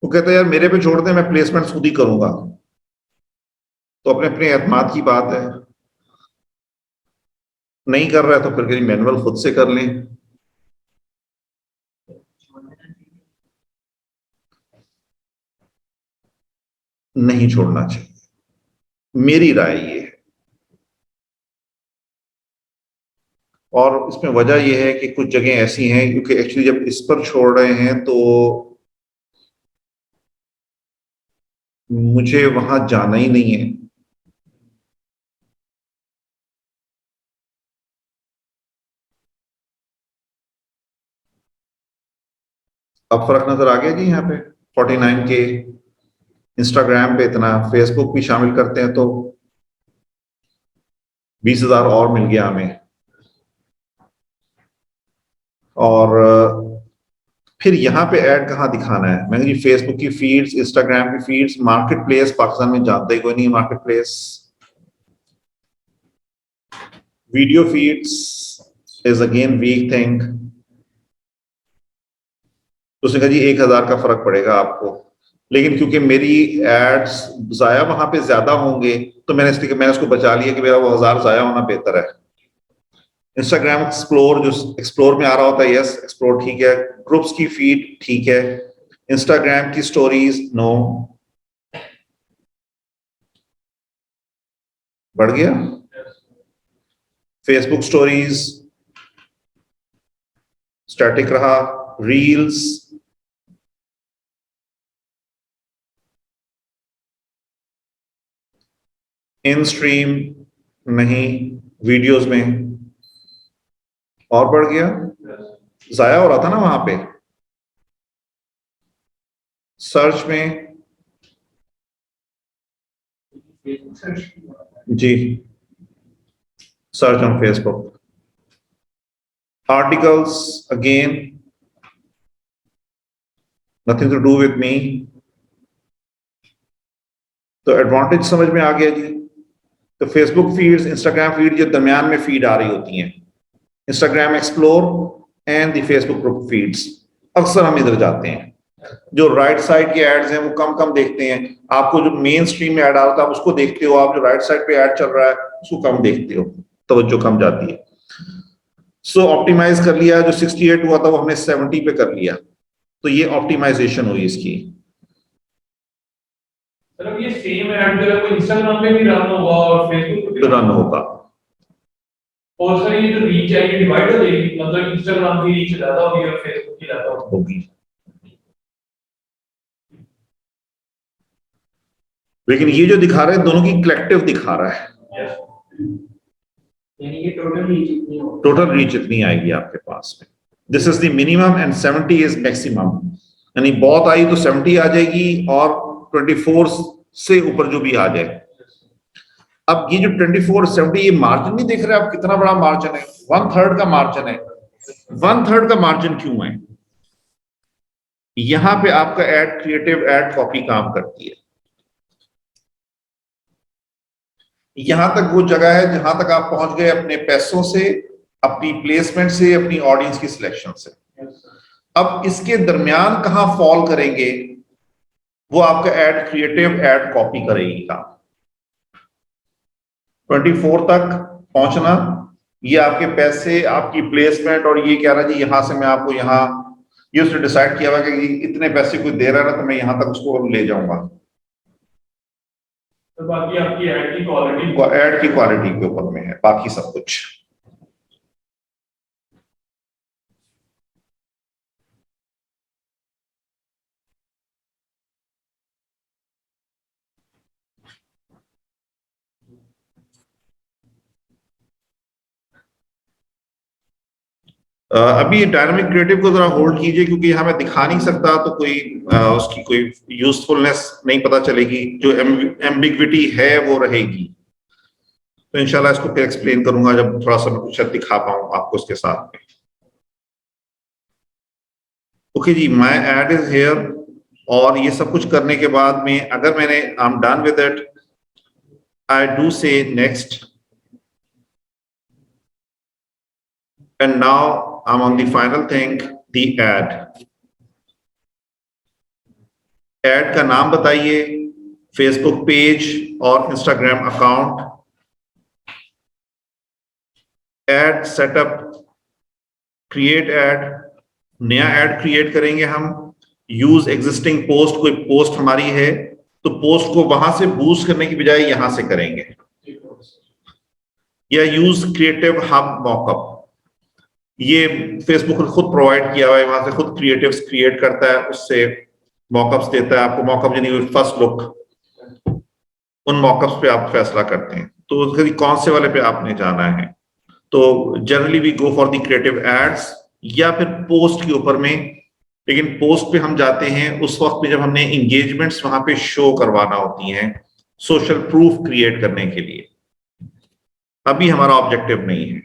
वो कहता है यार मेरे पे छोड़ दे, मैं प्लेसमेंट्स खुद ही करूंगा। तो अपने अपने एतमाद की बात है, नहीं कर रहा है तो फिर कहीं मैनुअल खुद से कर लें। नहीं छोड़ना चाहिए, मेरी राय ये है। और इसमें वजह यह है कि कुछ जगह ऐसी हैं क्योंकि एक्चुअली जब इस पर छोड़ रहे हैं तो मुझे वहां जाना ही नहीं है। अब फर्क नजर आ गया जी यहाँ पे 49K। इंस्टाग्राम पे इतना, फेसबुक भी शामिल करते हैं तो 20,000 और मिल गया हमें। और फिर यहाँ पे ऐड कहाँ दिखाना है, मैंने जी फेसबुक की फीड्स, इंस्टाग्राम की फीड्स, मार्केट प्लेस पाकिस्तान में जानते ही कोई नहीं, market place, video feeds is again weak thing. तो उसने कहा जी 1,000 का फर्क पड़ेगा आपको, लेकिन क्योंकि मेरी एड्स जाया वहां पे ज्यादा होंगे तो मैंने इसलिए मैंने उसको बचा लिया कि मेरा वो 1,000 जाया होना बेहतर है। इंस्टाग्राम एक्सप्लोर जो एक्सप्लोर में आ रहा होता है, यस एक्सप्लोर ठीक है, ग्रुप्स की फीड ठीक है, इंस्टाग्राम की स्टोरीज नो, बढ़ गया। फेसबुक स्टोरीज स्टैटिक रहा, रील्स इन स्ट्रीम नहीं, वीडियोस में और बढ़ गया, जाया हो रहा था ना वहां पे। सर्च में जी, search on Facebook, articles again nothing to do with me. तो एडवांटेज समझ में आ गया जी। तो फेसबुक फीड्स, इंस्टाग्राम फीड जो दरमियान में फीड आ रही होती हैं, Instagram explore and the Facebook group feeds, अक्सर हम इधर जाते हैं। जो राइट साइड के एड्स हैं वो कम कम देखते हैं। आपको जो मेन स्ट्रीम में ऐड आ रहा था उसको देखते हो, आप जो राइट साइड पे ऐड चल रहा है उसको कम देखते हो, तवज्जो कम जाती है। सो ऑप्टिमाइज कर लिया, जो 68 हुआ था वो हमने 70 पे कर लिया, तो ये ऑप्टिमाइजेशन हुई इसकी। सर अब ये सेम ऐड जो है वो इंस्टाग्राम पे भी रन होगा और फेसबुक पे भी रन होगा। और सर ये जो रीच है ये डिवाइड हो जाएगी, मतलब इंस्टाग्राम की रीच ज्यादा होगी और फेसबुक की ज्यादा होगी। लेकिन ये जो दिखा रहा है दोनों की कलेक्टिव दिखा रहा है, यस, यानी कि टोटल रीच इतनी हो टोटल रीच इतनी आएगी आपके पास में। This is the minimum and 70 is maximum, यानी बहुत आई तो 70 आ जाएगी और 24 से ऊपर जो भी आ जाए। अब ये जो 24 70 ये मार्जिन नहीं देख रहे आप कितना बड़ा मार्जिन है, 1/3 का मार्जिन है। 1/3 का मार्जिन क्यों है? यहां पे आपका एड क्रिएटिव एड कॉपी काम करती है। यहां तक वो जगह है जहां तक आप पहुंच गए अपने पैसों से, अपनी प्लेसमेंट से, अपनी ऑडियंस की सिलेक्शन से। अब इसके दरमियान कहां फॉल करेंगे वो आपका एड क्रिएटिव एड कॉपी करेगी काम। 24 तक पहुंचना, ये आपके पैसे, आपकी प्लेसमेंट, और ये कह रहा जी यहां से मैं आपको यहाँ, ये उसने डिसाइड किया हुआ कि इतने पैसे कोई दे रहा है ना तो मैं यहां तक उसको ले जाऊंगा। तो बाकी आपकी ऐड की क्वालिटी एड की क्वालिटी के ऊपर में है बाकी सब कुछ। अभी डायनामिक क्रिएटिव को जरा होल्ड कीजिए क्योंकि यहां मैं दिखा नहीं सकता, तो कोई उसकी कोई यूजफुलनेस नहीं पता चलेगी, जो एम्बिग्विटी है वो रहेगी। तो इंशाल्लाह इसको फिर एक्सप्लेन करूंगा जब थोड़ा सा मैं कुछ दिखा पाऊं आपको उसके साथ में। ओके जी, माय एड इज हियर, और ये सब कुछ करने के बाद में अगर मैंने I am done with it, I do से next, and now I'm on the final thing, the ad. ad का नाम बताइए, फेसबुक पेज और Instagram account. Ad setup, create ad, नया एड क्रिएट करेंगे हम। यूज एग्जिस्टिंग पोस्ट, कोई post हमारी है तो पोस्ट को वहां से बूस्ट करने की बजाय यहां से करेंगे, या यूज क्रिएटिव हब मॉकअप, ये फेसबुक ने खुद प्रोवाइड किया हुआ है, वहां से खुद क्रिएटिव्स क्रिएट करता है, उससे मॉकअप्स देता है आपको। मॉकअप यानी फर्स्ट लुक, उन मॉकअप्स पे आप फैसला करते हैं तो कौन से वाले पे आपने जाना है। तो generally we go for the creative ads या फिर पोस्ट के ऊपर में, लेकिन पोस्ट पे हम जाते हैं उस वक्त पे जब हमने एंगेजमेंट्स वहां पे शो करवाना होती हैं, सोशल प्रूफ क्रिएट करने के लिए। अभी हमारा ऑब्जेक्टिव नहीं है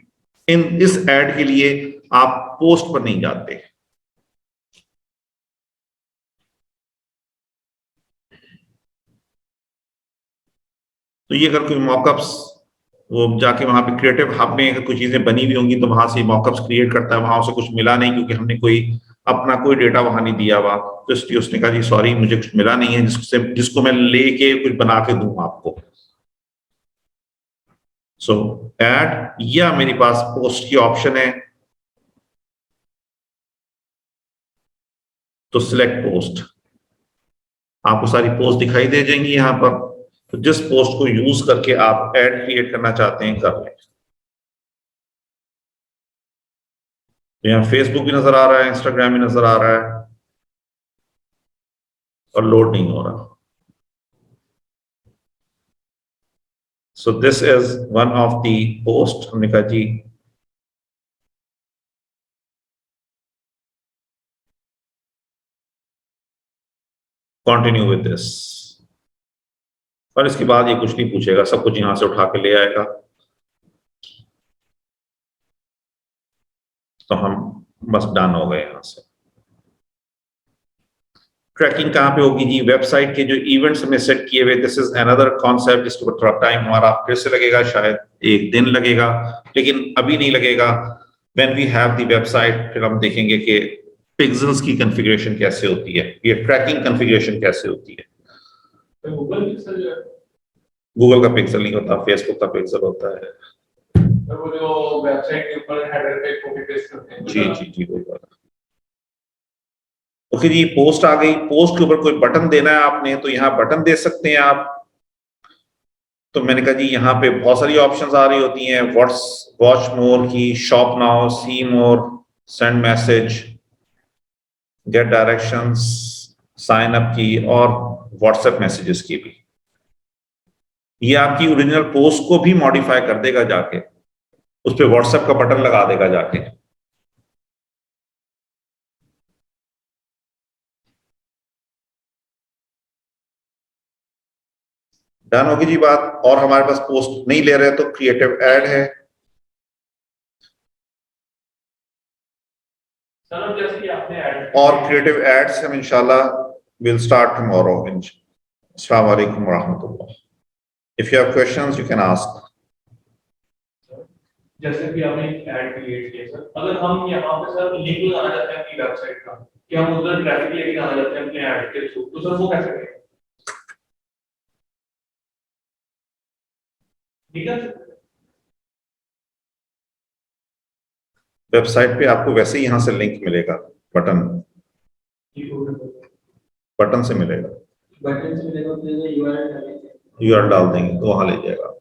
इस एड के लिए, आप पोस्ट पर नहीं जाते। तो ये अगर कोई मॉकअप्स, वो जाके वहां पे क्रिएटिव हब में अगर कुछ चीजें बनी हुई होंगी तो वहां से मॉकअप्स क्रिएट करता है, वहां से कुछ मिला नहीं क्योंकि हमने कोई अपना कोई डेटा वहां नहीं दिया हुआ, तो इसलिए उसने कहा जी सॉरी मुझे कुछ मिला नहीं है जिसको मैं लेके कुछ बना के दूं आपको। सो ऐड, या मेरे पास पोस्ट की ऑप्शन है तो सिलेक्ट पोस्ट, आपको सारी पोस्ट दिखाई दे जाएंगी यहां पर। तो जिस पोस्ट को यूज करके आप ऐड क्रिएट करना चाहते हैं कर लें। तो यहाँ फेसबुक भी नजर आ रहा है, इंस्टाग्राम भी नजर आ रहा है और लोड नहीं हो रहा। So this is one of the post. हमने कहा जी कंटिन्यू विद दिस, और इसके बाद ये कुछ नहीं पूछेगा, सब कुछ यहां से उठा के ले आएगा। तो हम बस डन हो गए यहां से। ट्रैकिंग कहाँ पे होगी जी? वेबसाइट के जो इवेंट्स हमने सेट किए हुए, दिस इज अनदर कॉन्सेप्ट। इसके ऊपर थोड़ा टाइम हमारा फिर से लगेगा, शायद एक दिन लगेगा, लेकिन अभी नहीं लगेगा। When we have the website फिर हम देखेंगे कि पिक्सेल्स की कॉन्फ़िगरेशन कैसे होती है, ये ट्रैकिंग कॉन्फ़िगरेशन कैसे होती है। तो गूगल पिक्सल जो है, गूगल का पिक्सल नहीं होता, फेसबुक का पिक्सल होता है। तो वो जो वेबसाइट के ऊपर हेडर पे कॉपी पेस्ट करते हैं, जी जी जी, वही बात। ओके जी, पोस्ट आ गई। पोस्ट के ऊपर कोई बटन देना है आपने, तो यहाँ बटन दे सकते हैं आप। तो मैंने कहा जी यहाँ पे बहुत सारी ऑप्शंस आ रही होती हैं, वॉच मोर की, shop now, see more, send message, get directions, sign up की, और व्हाट्सएप मैसेजेस की भी। ये आपकी ओरिजिनल पोस्ट को भी मॉडिफाई कर देगा, जाके उस पे व्हाट्सएप का बटन लगा देगा जाके। डन होगी जी बात। और हमारे पास पोस्ट नहीं ले रहे तो क्रिएटिव ऐड है। सर अब जैसे कि आपने ऐड और क्रिएटिव एड्स हम इंशाल्लाह विल स्टार्ट टुमारो। अस्सलाम वालेकुम व रहमतुल्लाह। If you have questions you can ask. जैसे कि आपने एक ऐड क्रिएट किया सर, अगर हम यहाँ पे सर लिंक लगाना चाहते हैं अपनी वेबसाइट का, कि हम उधर ट्रैफिक लेके आना चाहते हैं अपने ऐड के थ्रू, तो सर वो कैसे करें? ठीक है वेबसाइट पे आपको वैसे ही यहाँ से लिंक मिलेगा, बटन बटन से मिलेगा, बटन से मिलेगा तो यूआरएल डालेंगे, यूआरएल डाल देंगे तो वहां ले जाएगा।